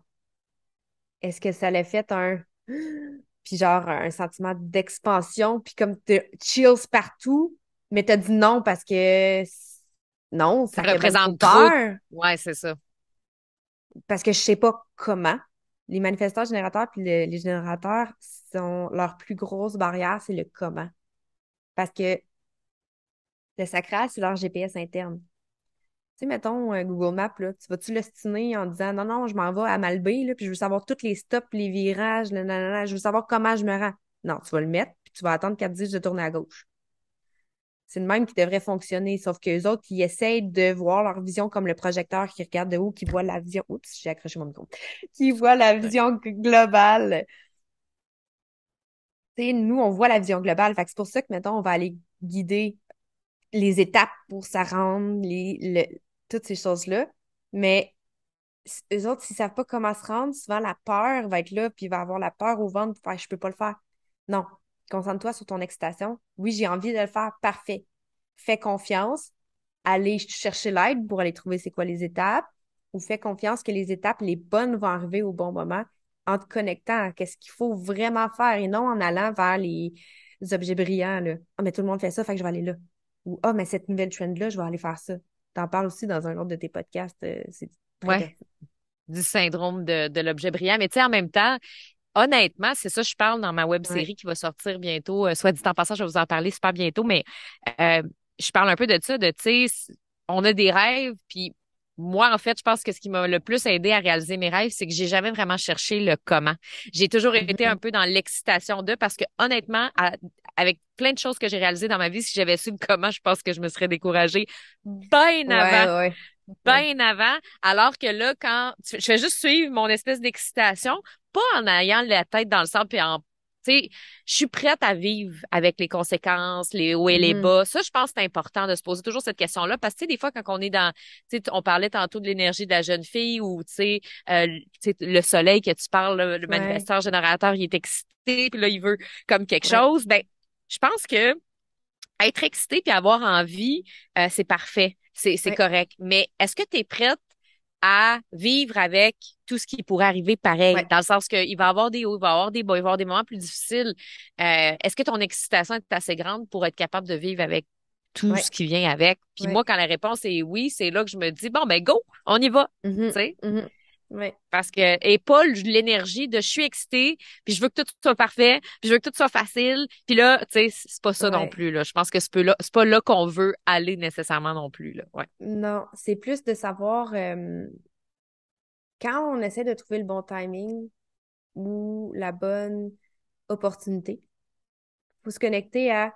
[SPEAKER 2] Est-ce que ça l'a fait un... Puis genre un sentiment d'expansion, puis comme te chills partout, mais t'as dit non parce que non,
[SPEAKER 1] Ça
[SPEAKER 2] ça fait ben trop
[SPEAKER 1] représente trop.
[SPEAKER 2] peur,
[SPEAKER 1] Ouais, c'est ça.
[SPEAKER 2] parce que je sais pas comment. Les manifestants générateurs puis les générateurs sont leur plus grosse barrière, c'est le comment. Parce que le sacral, c'est leur GPS interne. Tu sais, mettons, Google Maps, là, tu vas-tu l'ostiner en disant non, non, je m'en vais à Malbaie, là, puis je veux savoir tous les stops, les virages, nanana, je veux savoir comment je me rends. Non, tu vas le mettre, puis tu vas attendre qu'elle te dise de tourner à gauche. C'est le même qui devrait fonctionner, sauf que les autres, ils essayent de voir leur vision comme le projecteur qui regarde de haut, qui voit la vision. Oups, j'ai accroché mon micro. Qui voit la
[SPEAKER 1] Ouais.
[SPEAKER 2] vision globale. Tu sais, nous, on voit la vision globale. Fait que c'est pour ça que, mettons, on va aller guider les étapes pour ça rendre, toutes ces choses-là. Mais eux autres, s'ils savent pas comment se rendre, souvent la peur va être là, puis il va avoir la peur au ventre pour faire je peux pas le faire. Non. Concentre-toi sur ton excitation. Oui, j'ai envie de le faire. Parfait. Fais confiance. Allez chercher l'aide pour aller trouver c'est quoi les étapes. Ou fais confiance que les étapes, les bonnes, vont arriver au bon moment en te connectant à qu'est-ce qu'il faut vraiment faire et non en allant vers les objets brillants, là. Ah, mais tout le monde fait ça, fait que je vais aller là. Ou ah, mais cette nouvelle trend-là, je vais aller faire ça. T'en parles aussi dans un autre de tes podcasts. C'est très
[SPEAKER 1] Ouais.
[SPEAKER 2] pertinent.
[SPEAKER 1] Du syndrome de l'objet brillant. Mais tu sais, en même temps, honnêtement, c'est ça, je parle dans ma web
[SPEAKER 2] Ouais.
[SPEAKER 1] série qui va sortir bientôt. Soit dit en passant, je vais vous en parler super bientôt, mais euh, je parle un peu de ça, de, tu sais, on a des rêves, puis moi, en fait, je pense que ce qui m'a le plus aidé à réaliser mes rêves, c'est que j'ai jamais vraiment cherché le comment. J'ai toujours été un
[SPEAKER 2] Mhm.
[SPEAKER 1] peu dans l'excitation de, parce que honnêtement, avec plein de choses que j'ai réalisées dans ma vie, si j'avais su le comment, je pense que je me serais découragée bien
[SPEAKER 2] Ouais,
[SPEAKER 1] avant,
[SPEAKER 2] ouais, ouais.
[SPEAKER 1] bien avant, alors que là, je fais juste suivre mon espèce d'excitation, pas en ayant la tête dans le sable, puis en, tu sais, je suis prête à vivre avec les conséquences, les hauts et les
[SPEAKER 2] Mhm.
[SPEAKER 1] bas. Ça, je pense que c'est important de se poser toujours cette question-là, parce que, tu sais, des fois, quand on est dans, tu sais, on parlait tantôt de l'énergie de la jeune fille, ou, tu sais, le soleil que tu parles, là, le
[SPEAKER 2] Ouais,
[SPEAKER 1] manifesteur générateur, il est excité, puis là, il veut comme quelque
[SPEAKER 2] ouais,
[SPEAKER 1] chose, ben, je pense que être excité puis avoir envie, c'est parfait, c'est
[SPEAKER 2] ouais,
[SPEAKER 1] correct. Mais est-ce que tu es prête à vivre avec tout ce qui pourrait arriver pareil,
[SPEAKER 2] ouais,
[SPEAKER 1] dans le sens qu'il va y avoir des hauts, il va y avoir des bas, il va y avoir des moments plus difficiles. Est-ce que ton excitation est assez grande pour être capable de vivre avec tout
[SPEAKER 2] ouais,
[SPEAKER 1] ce qui vient avec? Puis
[SPEAKER 2] ouais.
[SPEAKER 1] moi, quand la réponse est oui, c'est là que je me dis, bon, ben go, on y va.
[SPEAKER 2] Mhm,
[SPEAKER 1] Tu sais?
[SPEAKER 2] mhm. Ouais,
[SPEAKER 1] Parce que, et pas l'énergie de je suis excitée, puis je veux que tout soit parfait, puis je veux que tout soit facile. Puis là, tu sais, c'est pas ça non
[SPEAKER 2] ouais.
[SPEAKER 1] plus, là. Je pense que c'est pas là qu'on veut aller nécessairement non plus, là. Ouais.
[SPEAKER 2] Non, c'est plus de savoir quand on essaie de trouver le bon timing ou la bonne opportunité. Faut se connecter à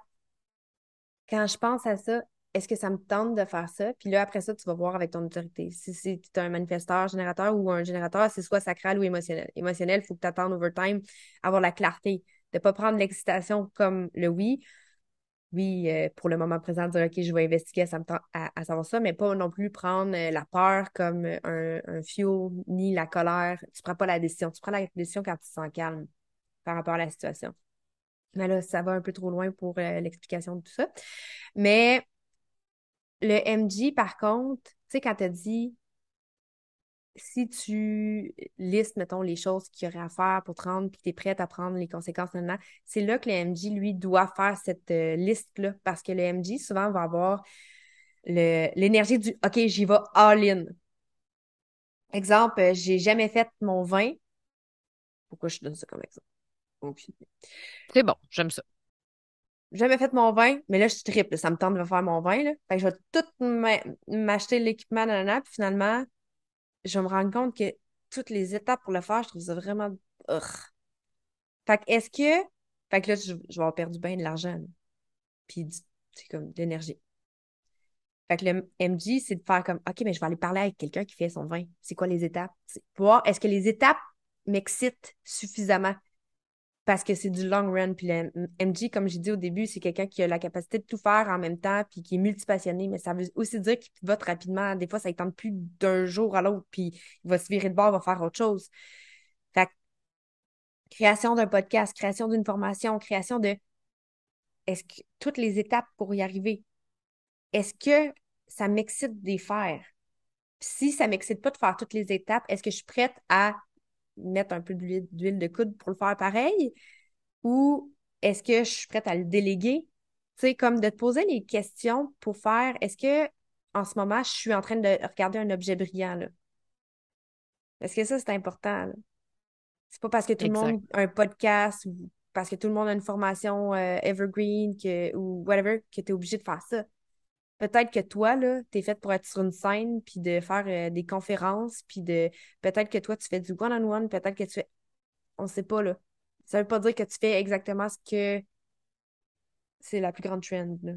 [SPEAKER 2] quand je pense à ça, est-ce que ça me tente de faire ça? Puis là, après ça, tu vas voir avec ton autorité. Si c'est un manifesteur, générateur ou un générateur, c'est soit sacral ou émotionnel. Émotionnel, il faut que tu attendes overtime, avoir la clarté, de ne pas prendre l'excitation comme le oui. Oui, pour le moment présent, dire OK, je vais investiguer, ça me tente à savoir ça, mais pas non plus prendre la peur comme un fuel, ni la colère. Tu prends pas la décision. Tu prends la décision quand tu te sens calme par rapport à la situation. Mais là, ça va un peu trop loin pour l'explication de tout ça. Mais le MG, par contre, tu sais, quand tu as dit, si tu listes, mettons, les choses qu'il y aurait à faire pour te rendre, puis que tu es prête à prendre les conséquences maintenant, c'est là que le MG, lui, doit faire cette liste-là. Parce que le MG, souvent, va avoir l'énergie du OK, j'y vais all-in. Exemple, j'ai jamais fait mon vin. Pourquoi je donne ça comme exemple? Aucune idée.
[SPEAKER 1] C'est bon, j'aime ça.
[SPEAKER 2] Jamais fait mon vin, mais là, je triple. Ça me tente de faire mon vin, là. Fait que je vais tout m'acheter l'équipement, nanana, puis finalement, je vais me rendre compte que toutes les étapes pour le faire, je trouve ça vraiment... Ugh. Fait que fait que là, je vais avoir perdu bien de l'argent, là. Puis c'est comme de l'énergie. Fait que le MG, c'est de faire comme, OK, mais je vais aller parler avec quelqu'un qui fait son vin. C'est quoi les étapes? Voir, est-ce que les étapes m'excitent suffisamment? Parce que c'est du long run. Puis le MG, comme j'ai dit au début, c'est quelqu'un qui a la capacité de tout faire en même temps, puis qui est multipassionné, mais ça veut aussi dire qu'il pivote rapidement. Des fois, ça ne tente plus d'un jour à l'autre, puis il va se virer de bord, il va faire autre chose. Fait que création d'un podcast, création d'une formation, création de... Est-ce que toutes les étapes pour y arriver, est-ce que ça m'excite de les faire? Puis si ça m'excite pas de faire toutes les étapes, est-ce que je suis prête à mettre un peu d'huile de coude pour le faire pareil? Ou est-ce que je suis prête à le déléguer? Tu sais, comme de te poser les questions pour faire, est-ce que en ce moment, je suis en train de regarder un objet brillant, là? Est-ce que ça, c'est important, là? C'est pas parce que tout le
[SPEAKER 1] Exact.
[SPEAKER 2] monde a un podcast ou parce que tout le monde a une formation evergreen ou whatever que tu es obligé de faire ça. Peut-être que toi, là, t'es faite pour être sur une scène, puis de faire des conférences, puis de... Peut-être que toi, tu fais du one-on-one, peut-être que tu fais... On sait pas, là. Ça veut pas dire que tu fais exactement ce que c'est la plus grande trend, là.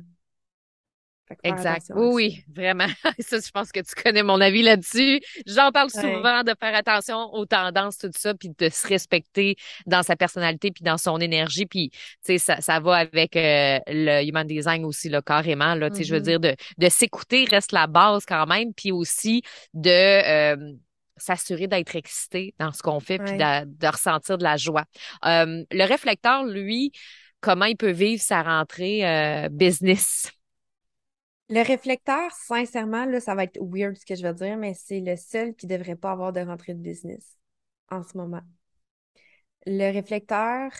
[SPEAKER 2] Fait que faire
[SPEAKER 1] Exact.
[SPEAKER 2] attention
[SPEAKER 1] Oui,
[SPEAKER 2] à ça.
[SPEAKER 1] oui, vraiment. Ça, je pense que tu connais mon avis là-dessus. J'en parle
[SPEAKER 2] Ouais.
[SPEAKER 1] souvent de faire attention aux tendances, tout ça, puis de se respecter dans sa personnalité, puis dans son énergie. Puis, tu sais, ça va avec le human design aussi, là, carrément. Là, tu sais, je veux
[SPEAKER 2] Mhm.
[SPEAKER 1] dire, de s'écouter reste la base quand même, puis aussi de s'assurer d'être excité dans ce qu'on fait, puis
[SPEAKER 2] Ouais.
[SPEAKER 1] de ressentir de la joie. Le réflecteur, lui, comment il peut vivre sa rentrée business?
[SPEAKER 2] Le réflecteur, sincèrement, là, ça va être weird ce que je vais dire, mais c'est le seul qui devrait pas avoir de rentrée de business en ce moment. Le réflecteur,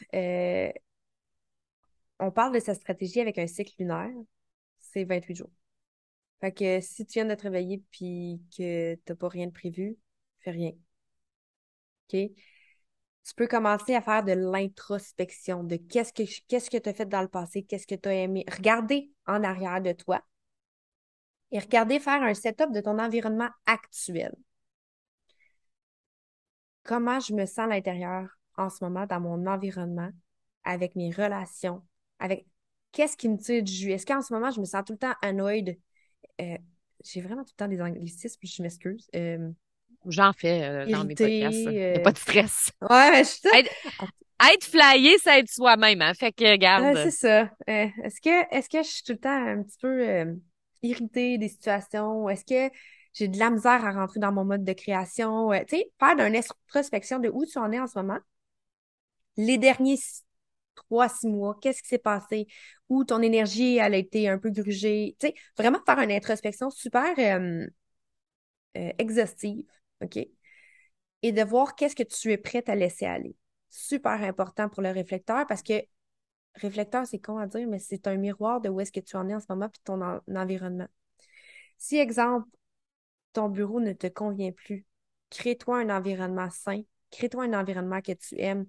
[SPEAKER 2] on parle de sa stratégie avec un cycle lunaire, c'est 28 jours. Fait que si tu viens de te réveiller puis que t'as pas rien de prévu, fais rien. OK? Tu peux commencer à faire de l'introspection de qu'est-ce que tu as fait dans le passé, qu'est-ce que tu as aimé. Regarder en arrière de toi et regarder faire un setup de ton environnement actuel. Comment je me sens à l'intérieur en ce moment dans mon environnement, avec mes relations, avec qu'est-ce qui me tire du jus. Est-ce qu'en ce moment, je me sens tout le temps annoyed? Euh, j'ai vraiment tout le temps des anglicismes, je m'excuse.
[SPEAKER 1] J'en fais dans mes podcasts. Il
[SPEAKER 2] Irritée.
[SPEAKER 1] n'y a pas de stress.
[SPEAKER 2] Ouais, mais je suis ça.
[SPEAKER 1] Être, être flyé, c'est être soi-même, hein. Fait que,
[SPEAKER 2] C'est
[SPEAKER 1] regarde.
[SPEAKER 2] ça. Est-ce que je suis tout le temps un petit peu irritée des situations? Est-ce que j'ai de la misère à rentrer dans mon mode de création? Tu sais, faire d'une introspection de où tu en es en ce moment. Les derniers 3, 6 mois, qu'est-ce qui s'est passé? Où ton énergie, elle a été un peu grugée? Tu sais, vraiment faire une introspection super exhaustive, OK? Et de voir qu'est-ce que tu es prête à laisser aller. Super important pour le réflecteur parce que réflecteur, c'est con à dire, mais c'est un miroir de où est-ce que tu en es en ce moment puis de ton environnement. Si, exemple, ton bureau ne te convient plus, crée-toi un environnement sain, crée-toi un environnement que tu aimes.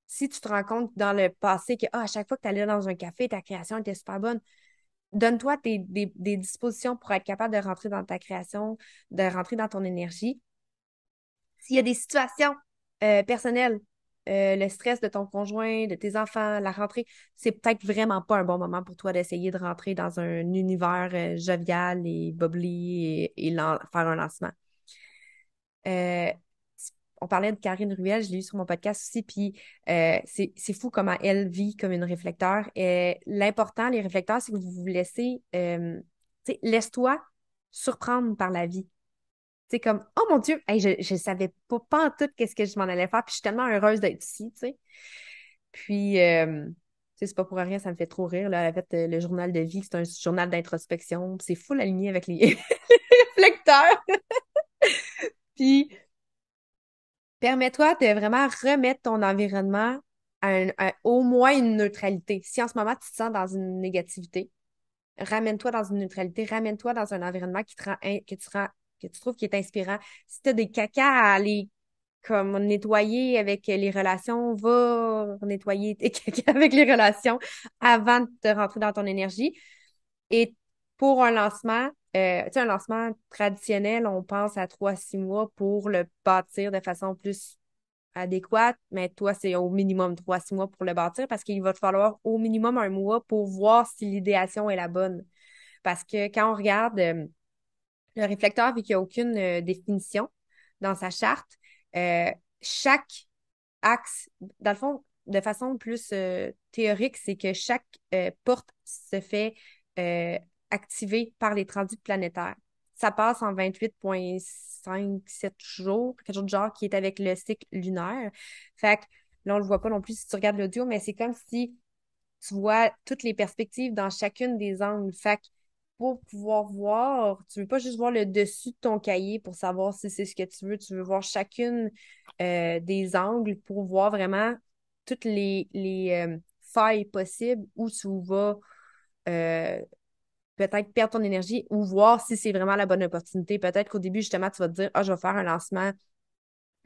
[SPEAKER 2] Si tu te rends compte dans le passé que à chaque fois que tu allais dans un café, ta création était super bonne, donne-toi des dispositions pour être capable de rentrer dans ta création, de rentrer dans ton énergie. S'il y a des situations personnelles, le stress de ton conjoint, de tes enfants, la rentrée, c'est peut-être vraiment pas un bon moment pour toi d'essayer de rentrer dans un univers jovial et bubbly et faire un lancement. Euh, on parlait de Karine Ruel, je l'ai eu sur mon podcast aussi, puis c'est fou comment elle vit comme une réflecteur. Et l'important, les réflecteurs, c'est que vous vous laissez, tu sais, laisse-toi surprendre par la vie. C'est comme, oh mon Dieu, hey, je savais pas en tout qu'est-ce que je m'en allais faire, puis je suis tellement heureuse d'être ici, tu sais. Puis, tu sais, c'est pas pour rien, ça me fait trop rire, là. Elle a fait le journal de vie, c'est un journal d'introspection, puis c'est full aligné avec les, les réflecteurs. Puis, permets-toi de vraiment remettre ton environnement au moins une neutralité. Si en ce moment, tu te sens dans une négativité, ramène-toi dans une neutralité, ramène-toi dans un environnement qui te rend, que tu trouves qui est inspirant. Si tu as des cacas à aller comme nettoyer avec les relations, va nettoyer tes cacas avec les relations avant de te rentrer dans ton énergie. Et pour un lancement, tu sais, un lancement traditionnel, on pense à 3, 6 mois pour le bâtir de façon plus adéquate, mais toi, c'est au minimum 3 à 6 mois pour le bâtir parce qu'il va te falloir au minimum un mois pour voir si l'idéation est la bonne. Parce que quand on regarde le réflecteur, vu qu'il n'y a aucune définition dans sa charte, euh, chaque axe, dans le fond, de façon plus théorique, c'est que chaque porte se fait euh, activer par les transits planétaires. Ça passe en 28,5-7 jours, quelque chose de genre qui est avec le cycle lunaire. Fait que là, on le voit pas non plus si tu regardes l'audio, mais c'est comme si tu vois toutes les perspectives dans chacune des angles. Fait que pour pouvoir voir, tu veux pas juste voir le dessus de ton cahier pour savoir si c'est ce que tu veux voir chacune des angles pour voir vraiment toutes les failles possibles où tu vas euh, peut-être perdre ton énergie ou voir si c'est vraiment la bonne opportunité. Peut-être qu'au début, justement, tu vas te dire, ah, je vais faire un lancement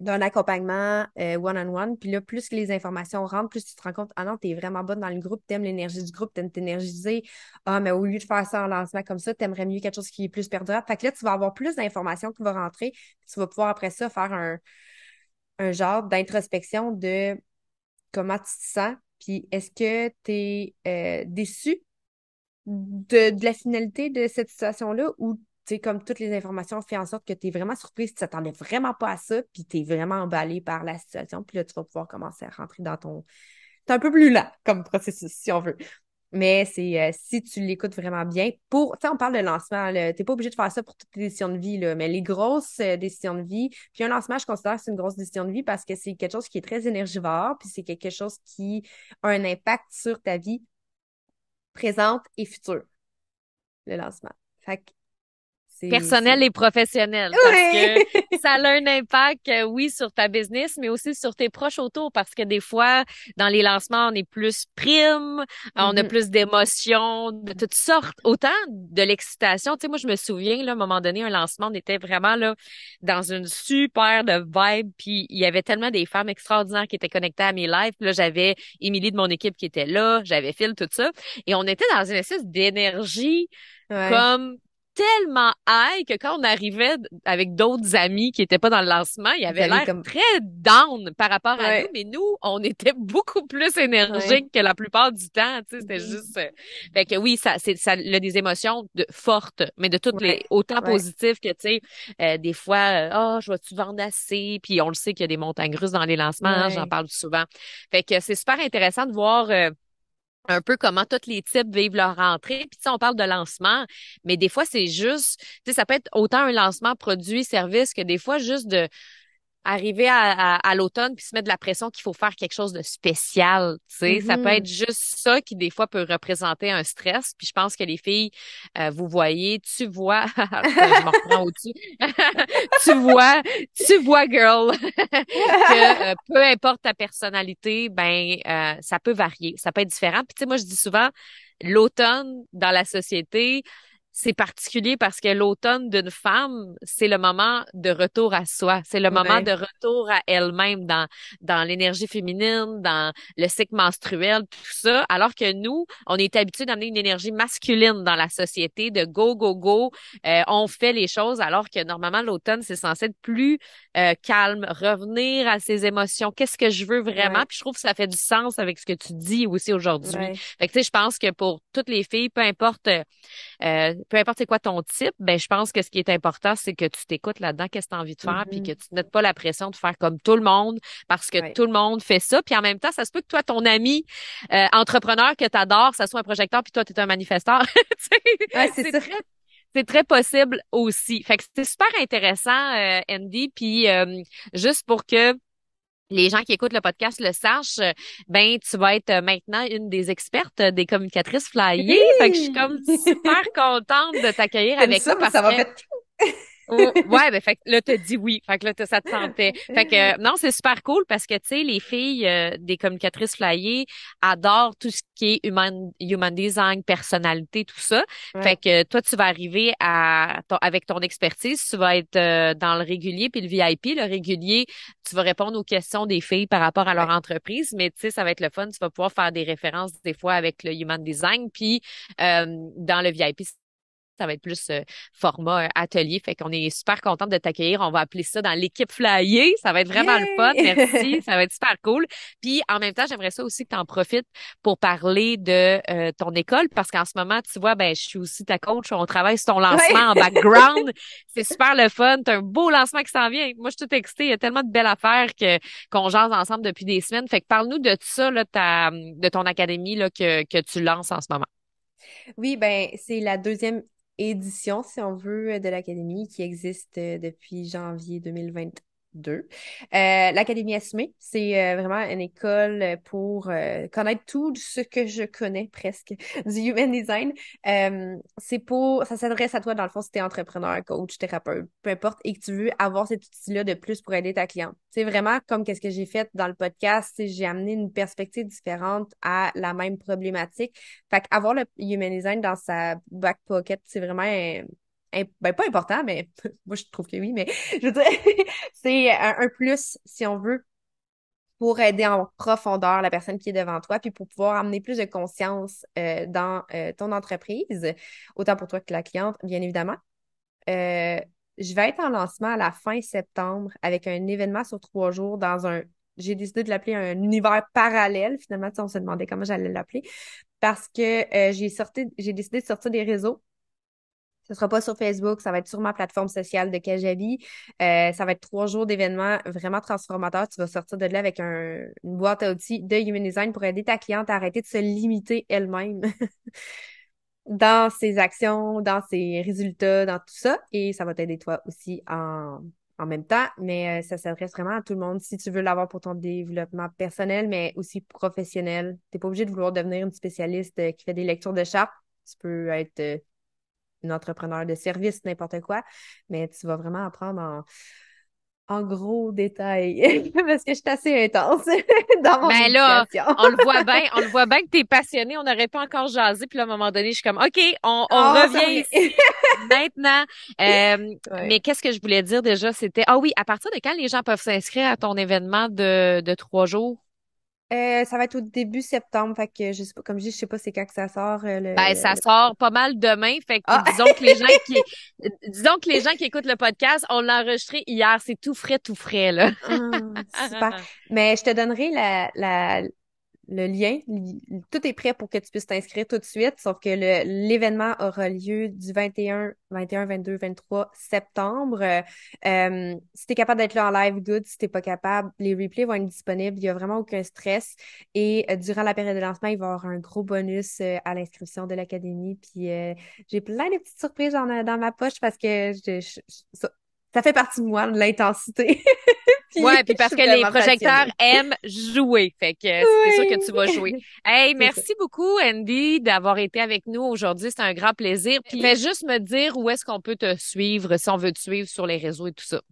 [SPEAKER 2] d'un accompagnement one-on-one. Puis là, plus que les informations rentrent, plus tu te rends compte, ah non, t'es vraiment bonne dans le groupe, t'aimes l'énergie du groupe, t'aimes t'énergiser. Ah, mais au lieu de faire ça en lancement comme ça, t'aimerais mieux quelque chose qui est plus perdurable. Fait que là, tu vas avoir plus d'informations qui vont rentrer. Puis tu vas pouvoir après ça faire un genre d'introspection de comment tu te sens. Puis est-ce que t'es déçu de la finalité de cette situation-là ou tu sais, comme toutes les informations fait en sorte que tu es vraiment surprise, tu t'attendais vraiment pas à ça, puis tu es vraiment emballé par la situation, puis là, tu vas pouvoir commencer à rentrer dans ton... C'est un peu plus lent comme processus, si on veut. Mais c'est si tu l'écoutes vraiment bien, pour, tu sais, on parle de lancement, t'es pas obligé de faire ça pour toutes tes décisions de vie, là, mais les grosses décisions de vie, puis un lancement, je considère que c'est une grosse décision de vie parce que c'est quelque chose qui est très énergivore, puis c'est quelque chose qui a un impact sur ta vie présente et future, le lancement. Fait que
[SPEAKER 1] Personnel
[SPEAKER 2] c'est...
[SPEAKER 1] et professionnel parce que
[SPEAKER 2] Oui!
[SPEAKER 1] ça a un impact, oui, sur ta business, mais aussi sur tes proches autour parce que des fois, dans les lancements, on est plus prime, on a
[SPEAKER 2] Mhm.
[SPEAKER 1] plus d'émotions, de toutes sortes, autant de l'excitation. Tu sais, moi, je me souviens, là, à un moment donné, un lancement, on était vraiment là dans une super de vibe, puis il y avait tellement des femmes extraordinaires qui étaient connectées à mes lives. Puis là, j'avais Émilie de mon équipe qui était là, j'avais Phil, tout ça, et on était dans une espèce d'énergie
[SPEAKER 2] Ouais.
[SPEAKER 1] comme tellement high que quand on arrivait avec d'autres amis qui étaient pas dans le lancement, ils
[SPEAKER 2] Vous
[SPEAKER 1] avaient
[SPEAKER 2] avez
[SPEAKER 1] l'air
[SPEAKER 2] comme...
[SPEAKER 1] très down par rapport à nous,
[SPEAKER 2] Ouais.
[SPEAKER 1] mais nous, on était beaucoup plus
[SPEAKER 2] Ouais.
[SPEAKER 1] énergiques que la plupart du temps, tu sais, c'était
[SPEAKER 2] Mhm.
[SPEAKER 1] juste fait que oui, ça a des émotions fortes, mais de toutes les
[SPEAKER 2] Ouais.
[SPEAKER 1] autant
[SPEAKER 2] Ouais.
[SPEAKER 1] positives que tu sais des fois je vais-tu vendre assez, puis on le sait qu'il y a des montagnes russes dans les lancements, hein, j'en
[SPEAKER 2] Ouais.
[SPEAKER 1] parle souvent. Fait que c'est super intéressant de voir un peu comment tous les types vivent leur rentrée. Puis, tu sais, on parle de lancement, mais des fois, c'est juste, tu sais, ça peut être autant un lancement produit, service, que des fois, juste de arriver à l'automne puis se mettre de la pression qu'il faut faire quelque chose de spécial, tu sais. Ça peut être
[SPEAKER 2] Mhm.
[SPEAKER 1] juste ça qui, des fois, peut représenter un stress. Puis, je pense que les filles, vous voyez, tu vois, je me reprends au-dessus, tu vois, tu vois, girl, que peu importe ta personnalité, ben ça peut varier, ça peut être différent. Puis tu sais, moi je dis souvent, l'automne dans la société, c'est particulier parce que l'automne d'une femme, c'est le moment de retour à soi, c'est le moment
[SPEAKER 2] Ouais.
[SPEAKER 1] de retour à elle-même dans l'énergie féminine, dans le cycle menstruel, tout ça. Alors que nous, on est habitués d'amener une énergie masculine dans la société, de go go go, on fait les choses, alors que normalement l'automne c'est censé être plus calme, revenir à ses émotions. Qu'est-ce que je veux vraiment?
[SPEAKER 2] Ouais.
[SPEAKER 1] Puis je trouve que ça fait du sens avec ce que tu dis aussi aujourd'hui.
[SPEAKER 2] Ouais.
[SPEAKER 1] Fait que, tu sais, je pense que pour toutes les filles, peu importe c'est quoi ton type, ben je pense que ce qui est important, c'est que tu t'écoutes là-dedans, qu'est-ce que tu as envie de faire, puis que
[SPEAKER 2] Mhm.
[SPEAKER 1] tu te mettes pas la pression de faire comme tout le monde, parce que
[SPEAKER 2] Ouais.
[SPEAKER 1] tout le monde fait ça. Puis en même temps, ça se peut que toi, ton ami entrepreneur que tu adores, ça soit un projecteur, puis toi, tu es un manifesteur. Tu sais,
[SPEAKER 2] Ouais, c'est
[SPEAKER 1] c'est
[SPEAKER 2] ça.
[SPEAKER 1] très possible aussi. Fait que c'est super intéressant, Andy. Puis juste pour que les gens qui écoutent le podcast le sachent, ben tu vas être maintenant une des expertes des communicatrices flyées. Fait que je suis
[SPEAKER 2] Oui!
[SPEAKER 1] comme super contente de t'accueillir
[SPEAKER 2] T'aimes
[SPEAKER 1] avec
[SPEAKER 2] ça,
[SPEAKER 1] nous
[SPEAKER 2] mais
[SPEAKER 1] parce
[SPEAKER 2] ça
[SPEAKER 1] que
[SPEAKER 2] m'a fait...
[SPEAKER 1] oh, ouais, ben fait que là t'as dit oui. Fait que là ça te tentait. Fait que non, c'est super cool parce que tu sais les filles des communicatrices flyées adorent tout ce qui est human design, personnalité, tout ça. Fait
[SPEAKER 2] Ouais.
[SPEAKER 1] que toi tu vas arriver avec ton expertise, tu vas être dans le régulier puis le VIP. Le régulier, tu vas répondre aux questions des filles par rapport à leur
[SPEAKER 2] Ouais.
[SPEAKER 1] entreprise, mais tu sais ça va être le fun. Tu vas pouvoir faire des références des fois avec le human design puis dans le VIP Ça va être plus format atelier. Fait qu'on est super contente de t'accueillir. On va appeler ça dans l'équipe Flyer. Ça va être vraiment le fun. Merci.
[SPEAKER 2] Yay!
[SPEAKER 1] Ça va être super cool. Puis en même temps, j'aimerais ça aussi que tu en profites pour parler de ton école parce qu'en ce moment, tu vois, ben je suis aussi ta coach. On travaille sur ton lancement en
[SPEAKER 2] Ouais.
[SPEAKER 1] background. C'est super le fun. T'as un beau lancement qui s'en vient. Moi, je suis toute excitée. Il y a tellement de belles affaires qu'on jase ensemble depuis des semaines. Fait que parle-nous de tout ça, là, de ton académie là, que tu lances en ce moment.
[SPEAKER 2] Oui, ben c'est la deuxième édition, si on veut, de l'Académie qui existe depuis janvier 2022. L'Académie Assumée, c'est vraiment une école pour connaître tout ce que je connais presque du Human Design. Ça s'adresse à toi dans le fond si t'es entrepreneur, coach, thérapeute, peu importe, et que tu veux avoir cet outil-là de plus pour aider ta cliente. C'est vraiment comme qu'est-ce que j'ai fait dans le podcast, j'ai amené une perspective différente à la même problématique. Fait qu'avoir le Human Design dans sa back pocket, c'est vraiment ben, pas important, mais moi je trouve que oui, mais je veux dire, c'est un plus, si on veut, pour aider en profondeur la personne qui est devant toi, puis pour pouvoir amener plus de conscience dans ton entreprise, autant pour toi que la cliente, bien évidemment. Euh, je vais être en lancement à la fin septembre avec un événement sur 3 jours dans j'ai décidé de l'appeler un univers parallèle. Finalement, tu sais, on se demandait comment j'allais l'appeler parce que j'ai décidé de sortir des réseaux. Ce sera pas sur Facebook, ça va être sur ma plateforme sociale de Kajabi. Ça va être 3 jours d'événements vraiment transformateurs. Tu vas sortir de là avec une boîte à outils de Human Design pour aider ta cliente à arrêter de se limiter elle-même dans ses actions, dans ses résultats, dans tout ça. Et ça va t'aider toi aussi en même temps. Mais ça s'adresse vraiment à tout le monde si tu veux l'avoir pour ton développement personnel, mais aussi professionnel. T'es pas obligé de vouloir devenir une spécialiste qui fait des lectures de charte. Tu peux être une entrepreneur de service, n'importe quoi, mais tu vas vraiment apprendre en gros détail parce que je suis assez intense dans mon
[SPEAKER 1] Ben là,
[SPEAKER 2] éducation.
[SPEAKER 1] on le voit bien que t'es passionné. On n'aurait pas encore jasé, puis là, à un moment donné, je suis comme, OK, on
[SPEAKER 2] Oh, ça
[SPEAKER 1] revient
[SPEAKER 2] revient.
[SPEAKER 1] ici maintenant. Mais
[SPEAKER 2] Ouais.
[SPEAKER 1] qu'est-ce que je voulais dire déjà? C'était, ah oui, à partir de quand les gens peuvent s'inscrire à ton événement de 3 jours?
[SPEAKER 2] Ça va être au début septembre, fait que je sais pas, comme je dis, je sais pas c'est quand que ça sort
[SPEAKER 1] Ben, ça sort pas mal demain. Fait que
[SPEAKER 2] Ah!
[SPEAKER 1] disons que les gens qui écoutent le podcast, on l'a enregistré hier. C'est tout frais, là.
[SPEAKER 2] Ah, super. Mais je te donnerai le lien. Tout est prêt pour que tu puisses t'inscrire tout de suite, sauf que l'événement aura lieu du 21, 22, 23 septembre. Si tu es capable d'être là en live, good. Si t'es pas capable, les replays vont être disponibles. Il y a vraiment aucun stress. Et durant la période de lancement, il va y avoir un gros bonus à l'inscription de l'académie. Puis j'ai plein de petites surprises dans ma poche parce que ça fait partie de moi, de l'intensité. Puis
[SPEAKER 1] Ouais, puis
[SPEAKER 2] je
[SPEAKER 1] parce
[SPEAKER 2] suis
[SPEAKER 1] que les
[SPEAKER 2] vraiment
[SPEAKER 1] projecteurs
[SPEAKER 2] passionnée.
[SPEAKER 1] aiment jouer. Fait que c'est sûr que tu vas jouer.
[SPEAKER 2] Oui,
[SPEAKER 1] Hey,
[SPEAKER 2] c'est ça.
[SPEAKER 1] merci beaucoup, Andy, d'avoir été avec nous aujourd'hui. C'était un grand plaisir. Puis fais juste me dire où est-ce qu'on peut te suivre, si on veut te suivre sur les réseaux et tout ça.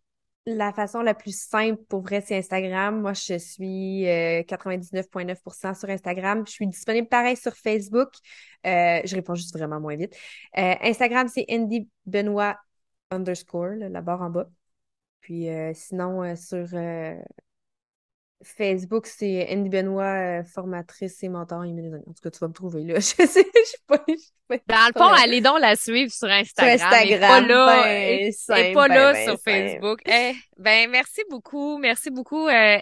[SPEAKER 2] La façon la plus simple pour vrai, c'est Instagram. Moi, je suis 99,9% sur Instagram. Je suis disponible pareil sur Facebook. Je réponds juste vraiment moins vite. Instagram, c'est Andy Benoît underscore, là, la barre en bas. Puis sinon, sur Facebook, c'est Andy Benoît, formatrice et mentor immunologue. En tout cas, tu vas me trouver là. Je suis
[SPEAKER 1] Dans le
[SPEAKER 2] pas
[SPEAKER 1] fond,
[SPEAKER 2] là.
[SPEAKER 1] allez donc la suivre sur
[SPEAKER 2] Sur
[SPEAKER 1] Instagram
[SPEAKER 2] Instagram,
[SPEAKER 1] et
[SPEAKER 2] ben simple,
[SPEAKER 1] pas là
[SPEAKER 2] ben
[SPEAKER 1] sur
[SPEAKER 2] simple.
[SPEAKER 1] Facebook. Eh, ben merci beaucoup,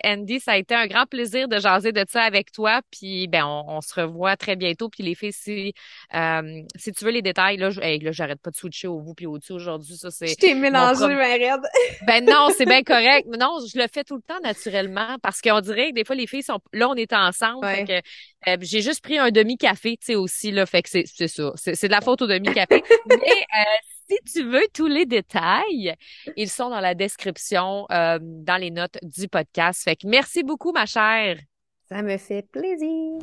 [SPEAKER 1] Andy. Ça a été un grand plaisir de jaser de ça avec toi. Puis ben on se revoit très bientôt. Puis les filles, si tu veux les détails là, hey, là j'arrête pas de switcher au vous puis au dessus aujourd'hui. Ça
[SPEAKER 2] Je
[SPEAKER 1] c'est
[SPEAKER 2] t'ai
[SPEAKER 1] mon
[SPEAKER 2] mélangé,
[SPEAKER 1] problème.
[SPEAKER 2] ben raide.
[SPEAKER 1] Ben non, c'est bien correct. Mais non, je le fais tout le temps naturellement parce qu'on dirait que des fois les filles sont là, on est ensemble, fait
[SPEAKER 2] Ouais.
[SPEAKER 1] que j'ai juste pris un demi-café, tu sais aussi là, fait que c'est ça, c'est de la faute au demi-café. Mais si tu veux tous les détails, ils sont dans la description, dans les notes du podcast. Fait que merci beaucoup, ma chère.
[SPEAKER 2] Ça me fait plaisir.